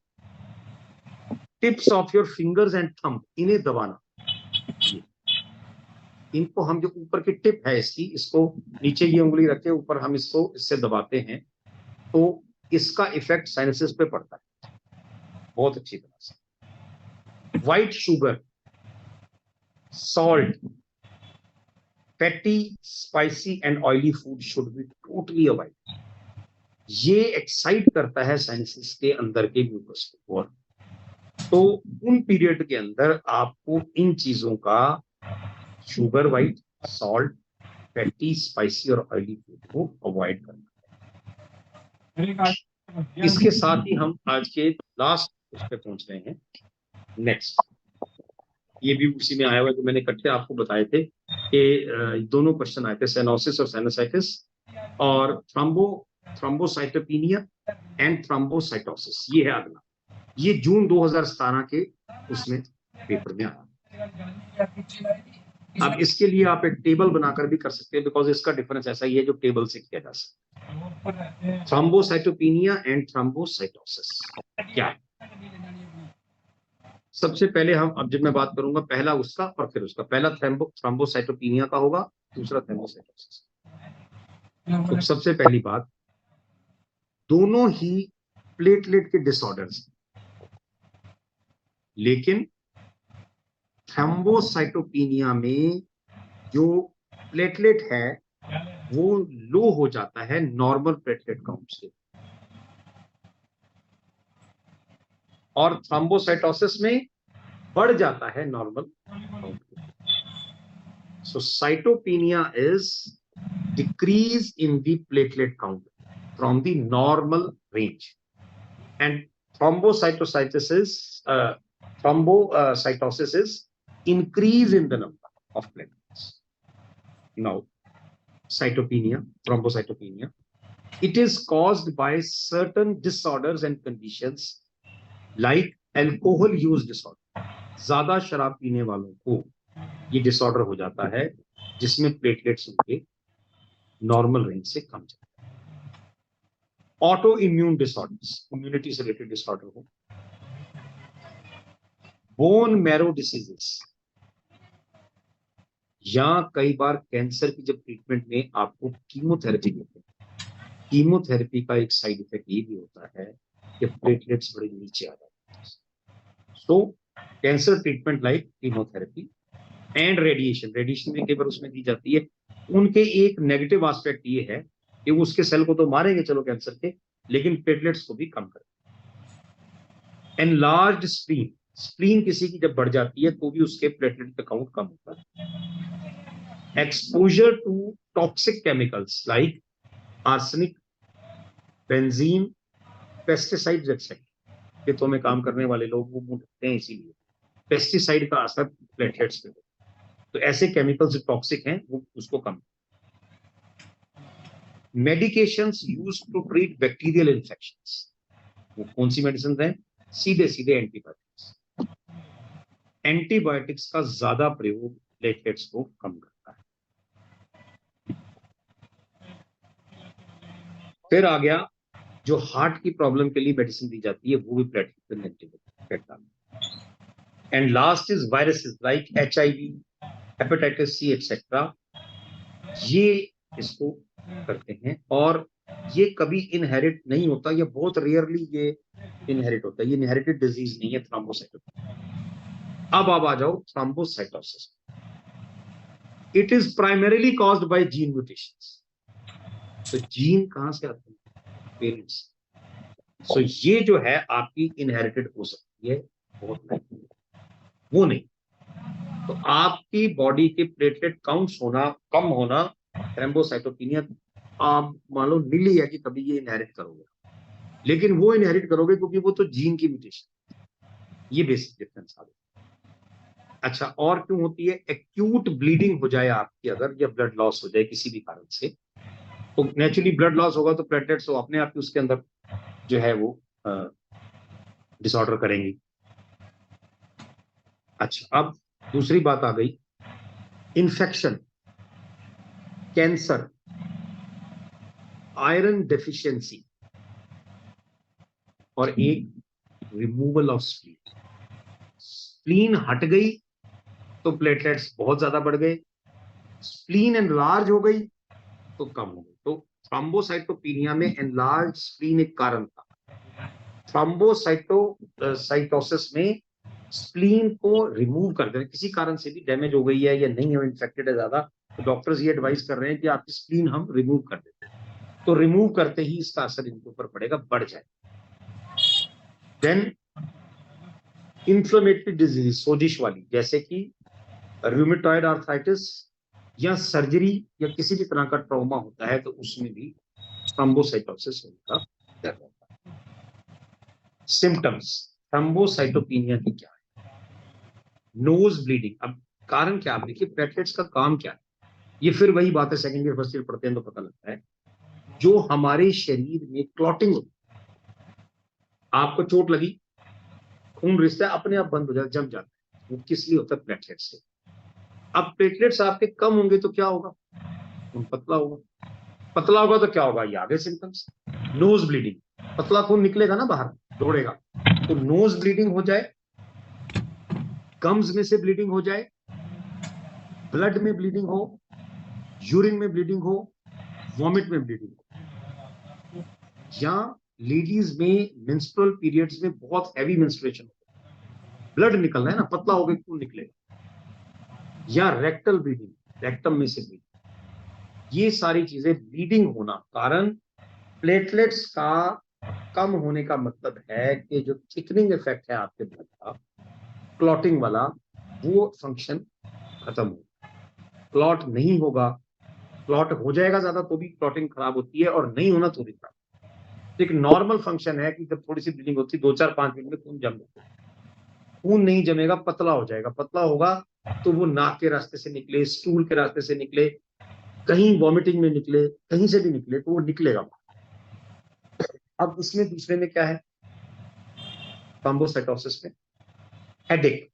Speaker 1: tips of your fingers and thumb, इन्हें दबाना। इनको हम जो ऊपर की टिप है इसकी, इसको नीचे ये उंगली रखे ऊपर हम इसको इससे दबाते हैं तो इसका इफेक्ट साइनसेस पे पड़ता है बहुत अच्छी तरह से। White sugar, salt, fatty, spicy and oily food should be totally avoid. ये एक्साइट करता है साइनसेस के अंदर के म्यूकस को, और तो उन पीरियड के अंदर आपको इन चीजों का, sugar, white, salt, fatty, spicy और ऑयली फूड को अवॉइड करना है। इसके साथ ही हम आज के लास्ट उस पे पहुंच रहे हैं, नेक्स्ट। ये भी उसी में आया हुआ जो मैंने इकट्ठे आपको बताए थे कि दोनों क्वेश्चन आए थे, साइनोसिस और साइनोसाइटिस, और थ्रोम्बोसाइटोपेनिया एंड थ्रोम्बोसाइटोसिस, ये है अगला। ये जून 2017 के उसमें पेपर में आया। अब इसके लिए आप एक टेबल बनाकर भी कर सकते हैं, बिकॉज इसका डिफरेंस ऐसा ही है जो टेबल से किया जा सकता है। थ्रोम्बोसाइटोपेनिया एंड थ्रोम्बोसाइटोसिस क्या है? सबसे पहले हम, अब जब मैं बात करूंगा पहला उसका और फिर उसका, पहला थ्रोम्बोसाइटोपेनिया का होगा, दूसरा थ्रोम्बोसाइटोसिस। तो सबसे पहली बात, दोनों ही प्लेटलेट के डिसऑर्डर्स, लेकिन थ्रोम्बोसाइटोपेनिया में जो प्लेटलेट है वो लो हो जाता है नॉर्मल प्लेटलेट काउंट से, और थ्रोम्बोसाइटोसिस में बढ़ जाता है normal count. So cytopenia is decrease in the platelet count from the normal range, and thrombocytosis is increase in the number of platelets. Now, cytopenia, thrombocytopenia, it is caused by certain disorders and conditions like alcohol use disorder. ज्यादा शराब पीने वालों को ये disorder हो जाता है जिसमें प्लेटलेट्स उनके नॉर्मल रेंज से कम जाते हैं। ऑटो इम्यून डिसऑर्डर्स, इम्यूनिटी से रिलेटेड डिसऑर्डर हो, बोन मैरो डिसीजेस, या कई बार कैंसर की जब ट्रीटमेंट में आपको कीमोथेरेपी देते हैं, कीमोथेरेपी का एक साइड इफेक्ट ये भी होता है कि प्लेटलेट्स बड़े नीचे आ जाते हैं। So cancer treatment like chemotherapy and radiation, radiation भी कई बार उसमें दी जाती है। उनके एक नेगेटिव एस्पेक्ट ये है कि उसके सेल को तो मारेंगे चलो कैंसर के, लेकिन प्लेटलेट्स को भी कम करेंगे। एनलार्ज्ड स्प्लीन, स्प्लीन किसी की जब बढ़ जाती है तो भी उसके प्लेटलेट का काउंट कम होता है। Exposure to toxic chemicals like arsenic, benzene, pesticides etcetera. खेतों में काम करने वाले लोग वो मुंह ढकते हैं, इसीलिए पेस्टिसाइड का असर प्लेटलेट्स पे होता है। तो ऐसे केमिकल्स जो टॉक्सिक हैं वो उसको कम। Medications used to treat bacterial infections, वो कौन सी मेडिसिन हैं? सीधे सीधे एंटीबायोटिक्स। एंटीबायोटिक्स का ज्यादा प्रयोग प्लेटलेट्स को कम करता है। फिर आ गया जो हार्ट की प्रॉब्लम के लिए मेडिसिन दी जाती है, वो भी प्लेटलेट इफेक्ट डालती है। And last is viruses like HIV, hepatitis C etcetera, ये इसको करते हैं और ये कभी इनहेरिट नहीं होता, ये बहुत रेयरली ये इनहेरिट होता है, ये इनहेरिटेड डिजीज नहीं है थ्रोम्बोसाइटोपेनिया। अब आप आ जाओ thrombocytosis. It is primarily caused by gene mutations. तो जीन कहां से आते हैं? पेरेंट्स। सो ये जो है आपकी इनहेरिटेड हो सकती है, बहुत नहीं, वो नहीं। तो आपकी बॉडी के प्लेटलेट काउंट्स होना कम होना, थ्रोम्बोसाइटोपेनिया, आप मान लो नीली है कि कभी ये इनहेरिट करोगे, लेकिन वो इनहेरिट करोगे क्योंकि वो तो जीन की म्यूटेशन। ये बेसिक डिफरेंस आ गया। अच्छा, और क्यों होती है? एक्यूट ब्लीडिंग हो जाए आपकी अगर, या ब्लड लॉस हो जाए किसी भी कारण से, तो नेचुरली ब्लड लॉस होगा तो प्लेटलेट्स तो अपने आप ही उसके अंदर जो है वो डिसऑर्डर करेंगी। अच्छा, अब दूसरी बात आ गई, इन्फेक्शन, कैंसर, आयरन डेफिशिएंसी, और एक रिमूवल ऑफ स्प्लीन। स्प्लीन हट गई तो प्लेटलेट्स बहुत ज्यादा बढ़ गए, स्प्लीन एनलार्ज हो गई तो कम हो गई। तो थ्रोम्बोसाइटोपेनिया में एनलार्ज स्प्लीन एक कारण था। थ्रोम्बोसाइटोसिस में स्प्लीन को रिमूव कर देना, किसी कारण से भी डैमेज हो गई है या नहीं है, इन्फेक्टेड है ज्यादा, तो डॉक्टर्स ये एडवाइस कर रहे हैं कि आपकी स्प्लीन हम रिमूव कर देते हैं। तो रिमूव करते ही इसका असर इनके ऊपर पड़ेगा, बढ़ जाए। देन इंफ्लेमेटरी डिजीज, सोजिश वाली, जैसे कि रूमेटॉइड आर्थराइटिस या सर्जरी या किसी भी तरह का ट्रॉमा होता है, तो उसमें भी थ्रोम्बोसाइटोसिस होने का डर रहता है। सिम्टम्स थ्रोम्बोसाइटोपेनिया की क्या है? Nose bleeding. अब कारण क्या? आप देखिए प्लेटलेट्स का काम क्या है, ये फिर वही बात है, सेकेंड ईयर फर्स्ट ईयर पढ़ते हैं तो पता लगता है। जो हमारे शरीर में क्लॉटिंग होती है, आपको चोट लगी, खून रिश्ता अपने आप बंद हो जाता है, जम जाता है, वो किस लिए होता है? प्लेटलेट्स से। अब प्लेटलेट्स आपके कम होंगे तो क्या होगा? खून पतला होगा, पतला होगा तो क्या होगा? ये आगे सिम्टम्स, नोज ब्लीडिंग, पतला खून निकलेगा ना बाहर, दौड़ेगा, तो नोज ब्लीडिंग हो जाए, गम्स में से ब्लीडिंग हो जाए, ब्लड में ब्लीडिंग हो, यूरिन में ब्लीडिंग हो, वॉमिट में ब्लीडिंग हो, या लेडीज में मेंस्ट्रुअल पीरियड्स में बहुत हैवी मेंस्ट्रुएशन हो, ब्लड निकलना है ना, पतला हो गया खून निकलेगा, या रेक्टल ब्लीडिंग, रेक्टम में से ब्लीडिंग। ये सारी चीजें ब्लीडिंग होना कारण प्लेटलेट्स का कम होने का मतलब है कि जो थिकनिंग इफेक्ट है आपके ब्लड का, क्लॉटिंग वाला, वो फंक्शन खत्म हो। क्लॉट नहीं होगा, क्लॉट हो जाएगा ज्यादा तो भी क्लॉटिंग खराब होती है, और नहीं होना तो भी खराब। एक नॉर्मल फंक्शन है कि जब थोड़ी सी ब्लीडिंग होती है 2-4-5 मिनट में खून जम जाता है। खून नहीं जमेगा, पतला हो जाएगा। पतला होगा तो वो नाक के रास्ते से निकले, स्टूल के रास्ते से निकले, कहीं वॉमिटिंग में निकले, कहीं से भी निकले तो वो निकलेगा। अब उसमें दूसरे में क्या है, थ्रोम्बोसाइटोसिस में हेडेक,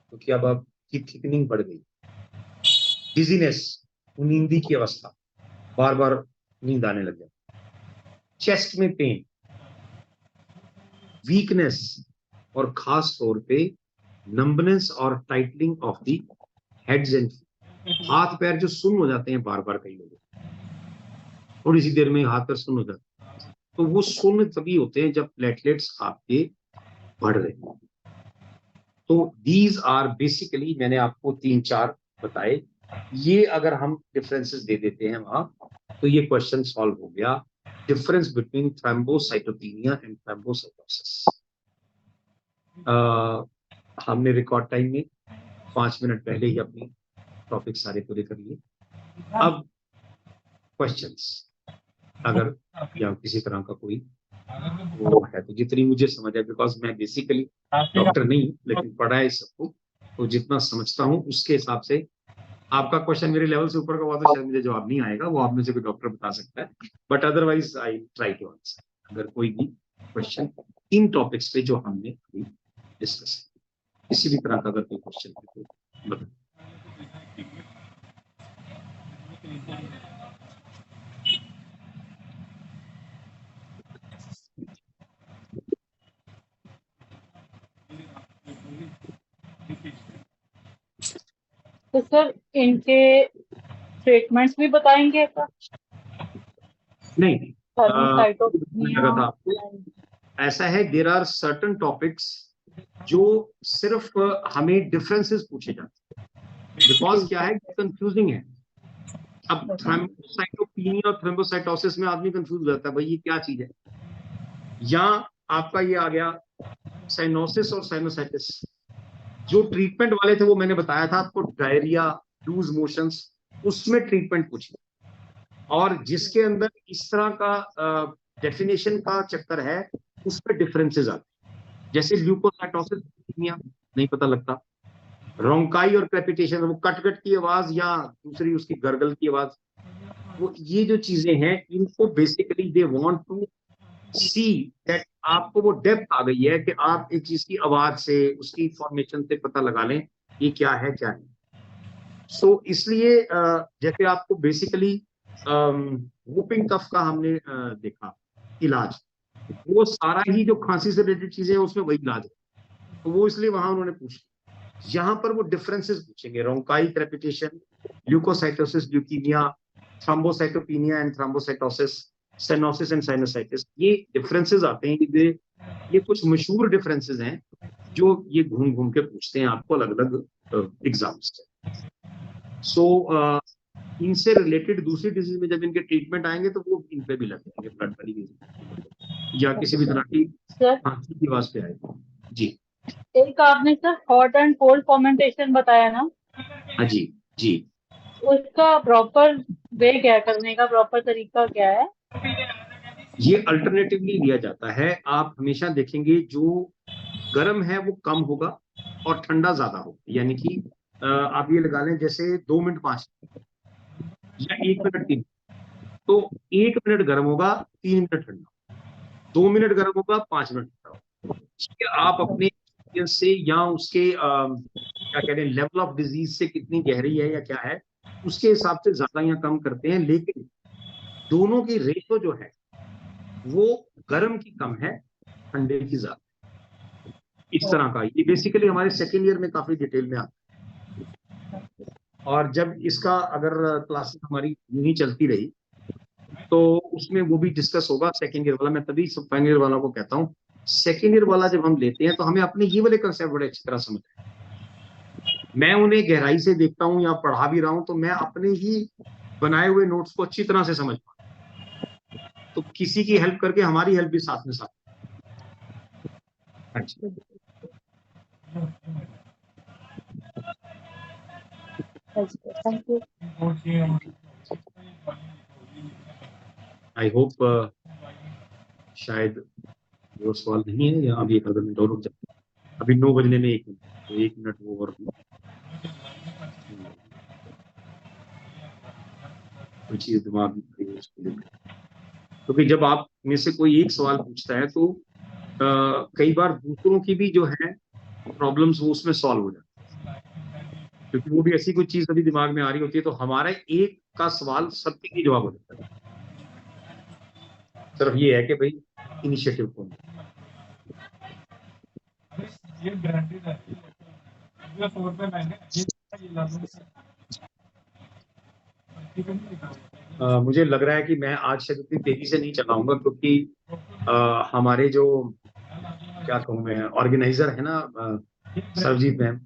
Speaker 1: क्योंकि अब आपकी थिकनिंग बढ़ गई, डिजीनेस, नींदी की अवस्था, बार बार नींद आने लग जाए, चेस्ट में पेन, वीकनेस, और खास तौर पे नंबनेस और tightening of the heads and हाथ पैर जो सुन्न हो जाते हैं बार बार, कई लोग थोड़ी सी देर में हाथ पैर सुन्न हो जाते हैं, तो वो सुन्न तभी होते हैं जब प्लेटलेट्स आपके बढ़ रहे हैं। तो दीज आर बेसिकली, मैंने आपको 3-4 बताए, ये अगर हम डिफरेंसेस दे देते हैं वहां तो ये क्वेश्चन सॉल्व हो गया। Difference between thrombocytopenia and thrombocytosis. हमने रिकॉर्ड टाइम में 5 मिनट पहले ही अपनी टॉपिक सारे पूरे कर लिए। अब क्वेश्चंस अगर या किसी तरह का कोई वो है तो, जितनी मुझे समझ है, बिकॉज मैं बेसिकली डॉक्टर नहीं हूँ लेकिन पढ़ा है सबको, तो जितना समझता हूँ उसके हिसाब से आपका क्वेश्चन मेरे लेवल से ऊपर का हुआ तो शायद मुझे जवाब नहीं आएगा, वो आप में से कोई डॉक्टर बता सकता है, but otherwise I try to answer. अगर कोई भी क्वेश्चन इन टॉपिक्स पे जो हमने अभी डिस्कस, किसी भी तरह का अगर कोई क्वेश्चन है तो बताइए।
Speaker 3: तो सर इनके ट्रीटमेंट्स भी बताएंगे क्या?
Speaker 1: नहीं
Speaker 3: थर्मोसाइटोपेनिया
Speaker 1: लगा था आपको, ऐसा है, देर आर सर्टन टॉपिक्स जो सिर्फ हमें डिफरेंसेस पूछे जाते हैं, बिकॉज क्या है, कंफ्यूजिंग है। अब थ्रोम्बोसाइटोपेनिया और थ्रोम्बोसाइटोसिस में आदमी कंफ्यूज हो जाता है, भाई ये क्या चीज है। या आपका ये आ गया साइनोसिस और साइनोसाइटिस, जो ट्रीटमेंट वाले थे वो मैंने बताया था आपको, डायरिया, लूज मोशंस, उसमें ट्रीटमेंट पूछी, और जिसके अंदर इस तरह का डेफिनेशन का चक्कर है उसमें डिफरेंसेस आते हैं। जैसे ल्यूकोसाइटोसिस नहीं पता लगता, रोंकाई और क्रेपिटेशन, वो कट की आवाज या दूसरी उसकी गर्गल की आवाज, वो ये जो चीजें हैं इनको basically they want to see that आपको वो डेप्थ आ गई है कि आप एक चीज की आवाज से, उसकी फॉर्मेशन से पता लगा लें ये क्या है क्या नहीं। सो इसलिए जैसे आपको बेसिकली वूपिंग कफ का हमने देखा इलाज, वो सारा ही जो खांसी से रिलेटेड चीजें हैं उसमें वही इलाज है, तो वो इसलिए वहां उन्होंने पूछा। यहाँ पर वो डिफरेंसेस पूछेंगे, rhonchi, crepitation, leucocytosis, leukaemia, thrombocytopenia and thrombocytosis, stenosis and sinusitis, ये डिफरेंसेस आते हैं। ये कुछ मशहूर डिफरेंसेस हैं जो ये घूम घूम के पूछते हैं आपको अलग अलग एग्जाम्स से। सो इनसे रिलेटेड दूसरी डिजीज में जब इनके ट्रीटमेंट आएंगे तो वो इन पे भी लग जाएंगे, ब्लड वाली डिजीज या किसी भी तरह की
Speaker 3: सर
Speaker 1: खांसी की आवाज पे आएगा। जी
Speaker 3: एक आपने sir hot and cold fermentation बताया ना,
Speaker 1: हाँ जी जी।
Speaker 3: उसका प्रॉपर वे क्या करने का प्रॉपर तरीका क्या है?
Speaker 1: ये अल्टरनेटिवली लिया जाता है। आप हमेशा देखेंगे जो गर्म है वो कम होगा और ठंडा ज्यादा होगा, यानी कि आप ये लगा लें जैसे 2 मिनट 5 या 1 मिनट 3, तो 1 मिनट गर्म होगा, 3 मिनट ठंडा, 2 मिनट गर्म होगा, 5 मिनट ठंडा। ठीक है, आप अपने एक्सपीरियंस से या उसके क्या कहते हैं लेवल ऑफ डिजीज से कितनी गहरी है या क्या है उसके हिसाब से ज्यादा या कम करते हैं, लेकिन दोनों की रेशो जो है वो गर्म की कम है, ठंडे की ज्यादा, इस तरह का। ये बेसिकली हमारे सेकेंड ईयर में काफी डिटेल में आता है, और जब इसका अगर क्लासेस हमारी यूं ही चलती रही तो उसमें वो भी डिस्कस होगा सेकेंड ईयर वाला। मैं तभी सब फाइनल ईयर वाला को कहता हूँ, सेकेंड ईयर वाला जब हम लेते हैं तो हमें अपने ये वाले कंसेप्ट बड़े अच्छी तरह समझ आए। मैं उन्हें गहराई से देखता हूँ या पढ़ा भी रहा हूँ तो मैं अपने ही बनाए हुए नोट्स को अच्छी तरह से समझ पाऊँ, तो किसी की हेल्प करके हमारी हेल्प भी साथ में साथ। अच्छा,
Speaker 3: थैंक यू।
Speaker 1: आई होप शायद वो सवाल नहीं है, या अभी 1 मिनट और रुक जाए। अभी 9 बजने में 1 मिनट, तो 1 मिनट वो और कोई चीज दिमाग में आई है उसको लेकर। क्योंकि जब आप में से कोई एक सवाल पूछता है तो कई बार दूसरों की भी जो है प्रॉब्लम्स वो उसमें सॉल्व हो जाती है, क्योंकि वो भी ऐसी कोई चीज अभी दिमाग में आ रही होती है, तो हमारा एक का सवाल सबके लिए जवाब हो जाता है। सिर्फ ये है कि भाई इनिशिएटिव कौन है। मुझे लग रहा है कि मैं आज शायद इतनी तेजी से नहीं चलाऊंगा, क्योंकि हमारे जो क्या कहूँ मैं ऑर्गेनाइजर है ना सरजीत मैम,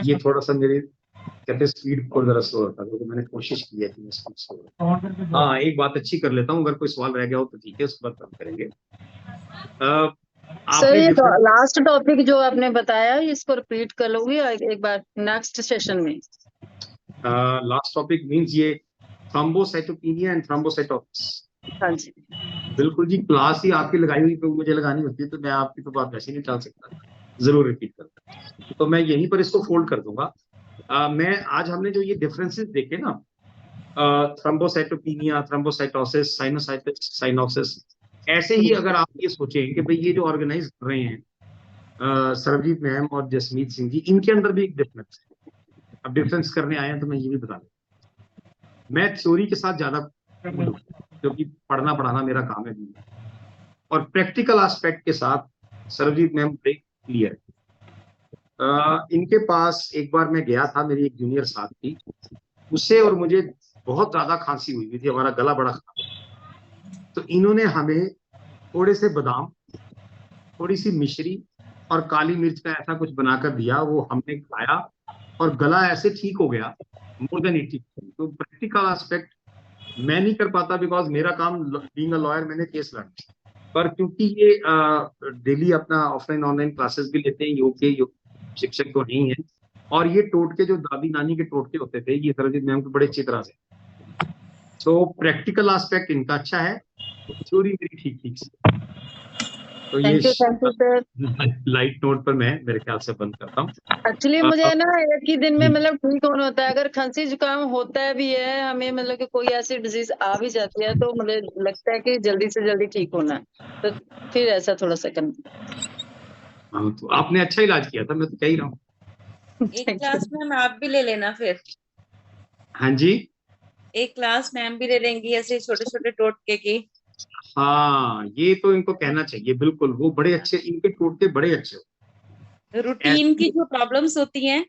Speaker 1: ये थोड़ा सा मेरे कहते स्पीड को जरा स्लो रखा, तो मैंने कोशिश की है कि मैं स्पीड स्लो। हाँ, एक बात अच्छी कर लेता हूँ, अगर कोई सवाल रह गया हो तो ठीक है, उसके बाद काम करेंगे।
Speaker 3: सर ये लास्ट टॉपिक जो आपने बताया इसको रिपीट कर लोगे एक बार नेक्स्ट सेशन में?
Speaker 1: लास्ट टॉपिक मींस ये थ्रोम्बोसाइटोपेनिया एंड थ्रोम्बोसाइटोसिस।
Speaker 3: हाँ जी,
Speaker 1: बिल्कुल जी, क्लास ही आपकी लगाई हुई तो मुझे लगानी होती है, तो मैं आपकी तो बात वैसे ही नहीं टाल सकता, जरूर रिपीट करता। तो मैं यहीं पर इसको फोल्ड कर दूंगा। मैं आज हमने जो ये डिफरेंसेस देखे ना, थ्रोम्बोसाइटोपेनिया, थ्रोम्बोसाइटोसिस, साइनोसाइटिस, साइनोसिस, ऐसे ही अगर आप ये सोचें कि भाई ये जो ऑर्गेनाइज कर रहे हैं सरबजीत मैम और जसमीत सिंह जी, इनके अंदर भी एक डिफरेंस है। अब डिफरेंस करने आए हैं तो मैं ये भी बता दूं, मैं थ्योरी के साथ ज्यादा क्योंकि पढ़ना पढ़ाना मेरा काम है, और प्रैक्टिकल एस्पेक्ट के साथ सरबजीत मैम बड़े क्लियर। इनके पास एक बार मैं गया था, मेरी एक जूनियर साथ थी, उससे और मुझे बहुत ज्यादा खांसी हुई थी, हमारा गला बड़ा खराब। तो इन्होंने हमें थोड़े से बादाम, थोड़ी सी मिश्री और काली मिर्च का ऐसा कुछ बनाकर दिया, वो हमने खाया और गला ऐसे ठीक हो गया, मोर देन 80%। तो प्रैक्टिकल एस्पेक्ट मैं नहीं कर पाता, बिकॉज मेरा काम बीइंग अ लॉयर, मैंने केस लड़ना, पर क्योंकि ये डेली अपना ऑफलाइन ऑनलाइन क्लासेस भी लेते हैं, योग के शिक्षक तो नहीं है, और ये टोटके जो दादी नानी के टोटके होते थे, ये सरजीत मैम को बड़े अच्छी तरह से। तो प्रैक्टिकल एस्पेक्ट इनका अच्छा है, थ्योरी मेरी ठीक ठीक से। तो ये
Speaker 3: thank you sir.
Speaker 1: Light note पर मैं मेरे ख्याल से बंद करता हूँ।
Speaker 3: एक्चुअली मुझे ना एक ही दिन में मतलब ठीक होना होता है, अगर खांसी जुकाम होता भी है हमें, मतलब कि कोई ऐसी डिजीज आ भी जाती है, तो मुझे लगता है कि जल्दी से जल्दी ठीक होना, तो फिर ऐसा थोड़ा सा करना।
Speaker 1: हाँ, तो आपने अच्छा इलाज किया था, मैं तो कह ही रहा हूँ।
Speaker 4: एक क्लास मैम आप भी ले लेना फिर।
Speaker 1: हाँ जी,
Speaker 4: एक क्लास मैम भी ले लेंगी ऐसे छोटे छोटे टोटके की।
Speaker 1: हाँ, ये तो इनको कहना चाहिए, बिल्कुल, वो बड़े अच्छे, इनके टोटके बड़े अच्छे हो।
Speaker 4: रूटीन की जो प्रॉब्लम्स होती हैं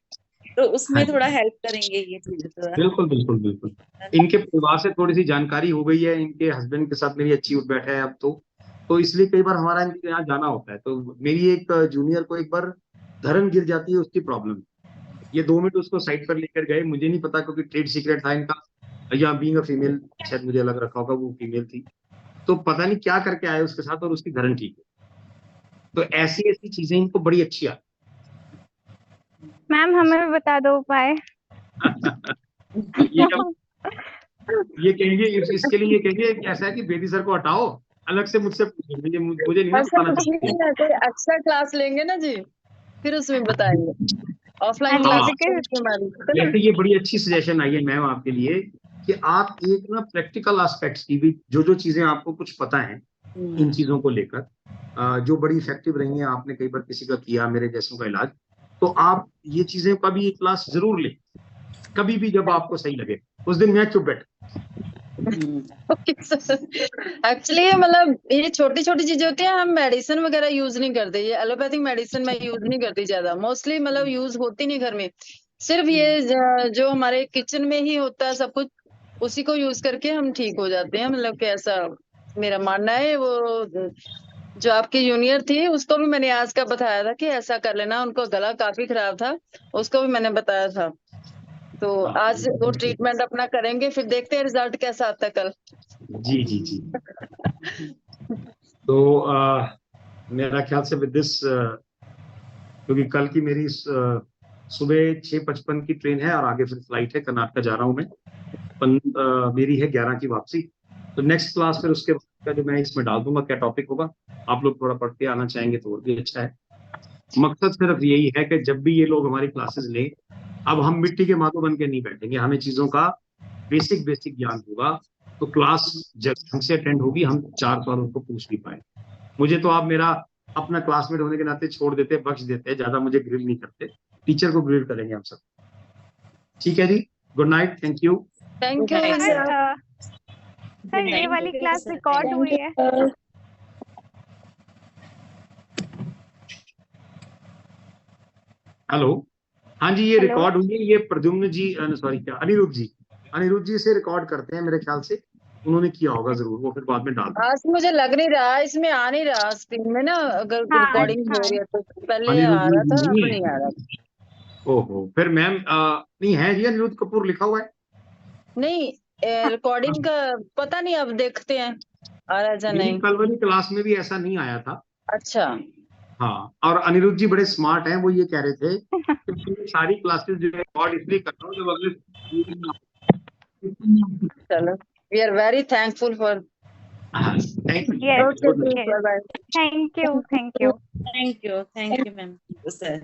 Speaker 4: तो उसमें
Speaker 1: हाँ,
Speaker 4: थोड़ा हेल्प करेंगे ये चीजें थोड़ा।
Speaker 1: बिल्कुल बिल्कुल बिल्कुल। इनके परिवार से थोड़ी सी जानकारी हो गई है, इनके हस्बैंड के साथ मेरी अच्छी उठ बैठा है अब तो इसलिए कई बार हमारा इनके यहाँ जाना होता है। तो मेरी एक जूनियर को एक बार धर्म गिर जाती है, उसकी प्रॉब्लम, ये 2 मिनट उसको साइड पर लेकर गए, मुझे नहीं पता क्योंकि ट्रेड सीक्रेट था इनका, या बीइंग अ फीमेल शायद मुझे अलग रखा होगा, वो फीमेल थी, तो पता नहीं क्या करके आए उसके साथ, और उसकी धर्म ठीक है। तो ऐसी ऐसी चीजें इनको बड़ी अच्छी आती।
Speaker 5: मैम हमें भी बता दो उपाय।
Speaker 1: ये कहेंगे इसके लिए, ये कहेंगे कि ऐसा है कि बेदी सर को हटाओ, अलग से मुझसे पूछो, मुझे नहीं ना बताना चाहिए।
Speaker 3: एक्स्ट्रा क्लास लेंगे ना जी, फिर उसमें बताएंगे ऑफलाइन
Speaker 1: हाँ,
Speaker 3: क्लास।
Speaker 1: वैसे ये बड़ी अच्छी सजेशन आई है मैम आपके लिए, कि आप एक ना प्रैक्टिकल एस्पेक्ट्स की भी जो चीजें आपको कुछ पता है इन चीजों को लेकर, जो बड़ी इफेक्टिव रही हैं, आपने कई बार किसी का किया मेरे जैसों का इलाज, तो आप ये चीजें का भी एक क्लास जरूर लें, कभी भी जब आपको सही लगे। उस दिन मैं चुप बैठा।
Speaker 3: एक्चुअली मतलब ये छोटी छोटी चीजें होती हैं, हम मेडिसिन वगैरह यूज नहीं करते, ये एलोपैथिक मेडिसिन मैं यूज नहीं करती ज्यादा, मोस्टली मतलब यूज होती नहीं घर में, सिर्फ ये जो हमारे किचन में ही होता है सब कुछ, उसी को यूज करके हम ठीक हो जाते हैं। मतलब कि ऐसा मेरा मानना है। वो जो आपकी जूनियर थी उसको भी मैंने आज का बताया था कि ऐसा कर लेना, उनको गला काफी खराब था, उसको भी मैंने बताया था। तो आज वो ट्रीटमेंट अपना करेंगे, फिर देखते हैं रिजल्ट कैसा आता है कल।
Speaker 1: जी जी जी। तो मेरा ख्याल से विद दिस, क्योंकि कल की मेरी सुबह 6:55 की ट्रेन है और आगे फिर फ्लाइट है, कर्नाटका जा रहा हूँ मैं, मेरी है 11 की वापसी। तो नेक्स्ट क्लास फिर उसके बाद का जो मैं इसमें डाल दूंगा क्या टॉपिक होगा, आप लोग थोड़ा पढ़ के आना चाहेंगे तो और भी अच्छा है। मकसद सिर्फ यही है कि जब भी ये लोग हमारी क्लासेस लें, अब हम मिट्टी के माथों बन के नहीं बैठेंगे, हमें चीजों का बेसिक ज्ञान होगा, तो क्लास जब हमसे अटेंड होगी हम 4 बार उनको पूछ भी पाए। मुझे तो आप मेरा अपना क्लासमेट होने के नाते छोड़ देते, बख्श देते, ज्यादा मुझे ग्रिल नहीं करते, टीचर को ग्रिल करेंगे हम सब। ठीक है जी, good night, thank you.
Speaker 3: Thank you
Speaker 4: Good
Speaker 3: sir.
Speaker 5: Sir ये वाली क्लास रिकॉर्ड हुई है।
Speaker 1: हेलो, हाँ जी, ये
Speaker 5: Hello?
Speaker 1: रिकॉर्ड हुई है, ये प्रद्युम्न जी, सॉरी क्या, अनिरुद्ध जी से रिकॉर्ड करते हैं मेरे ख्याल से, उन्होंने किया होगा जरूर, वो फिर बाद में डाल देंगे।
Speaker 3: आज मुझे लग नहीं रहा, इसमें आ नहीं रहा स्क्रीन में ना, अगर
Speaker 5: हाँ,
Speaker 3: रिकॉर्डिंग हो
Speaker 5: हाँ।
Speaker 3: रही है तो पहले आ
Speaker 1: अनिरुद्ध
Speaker 3: रहा
Speaker 1: जी
Speaker 3: था, अब
Speaker 1: नहीं
Speaker 3: नहीं
Speaker 1: है,
Speaker 3: आ रहा।
Speaker 1: ओहो, फिर मैम नहीं है जी, अनिरुद्ध कपूर लिखा हुआ है।
Speaker 3: नहीं, रिकॉर्डिंग का पता नहीं, अब देखते हैं आ रहा है या
Speaker 1: मेरी
Speaker 3: नहीं।
Speaker 1: कल वाली क्लास में भी ऐसा नहीं आया था।
Speaker 3: अच्छा,
Speaker 1: हाँ, और अनिरुद्ध जी बड़े स्मार्ट हैं, वो ये कह रहे थे कि मैं सारी क्लासेस जो रिकॉर्ड इसलिए कर रहा हूँ जब अगले।
Speaker 3: चलो, we are very thankful for.
Speaker 1: Thank you.
Speaker 5: Yes,
Speaker 3: okay,
Speaker 5: yes.
Speaker 3: Bye bye.
Speaker 5: Thank you, thank you.
Speaker 4: Thank you, ma'am. Sir.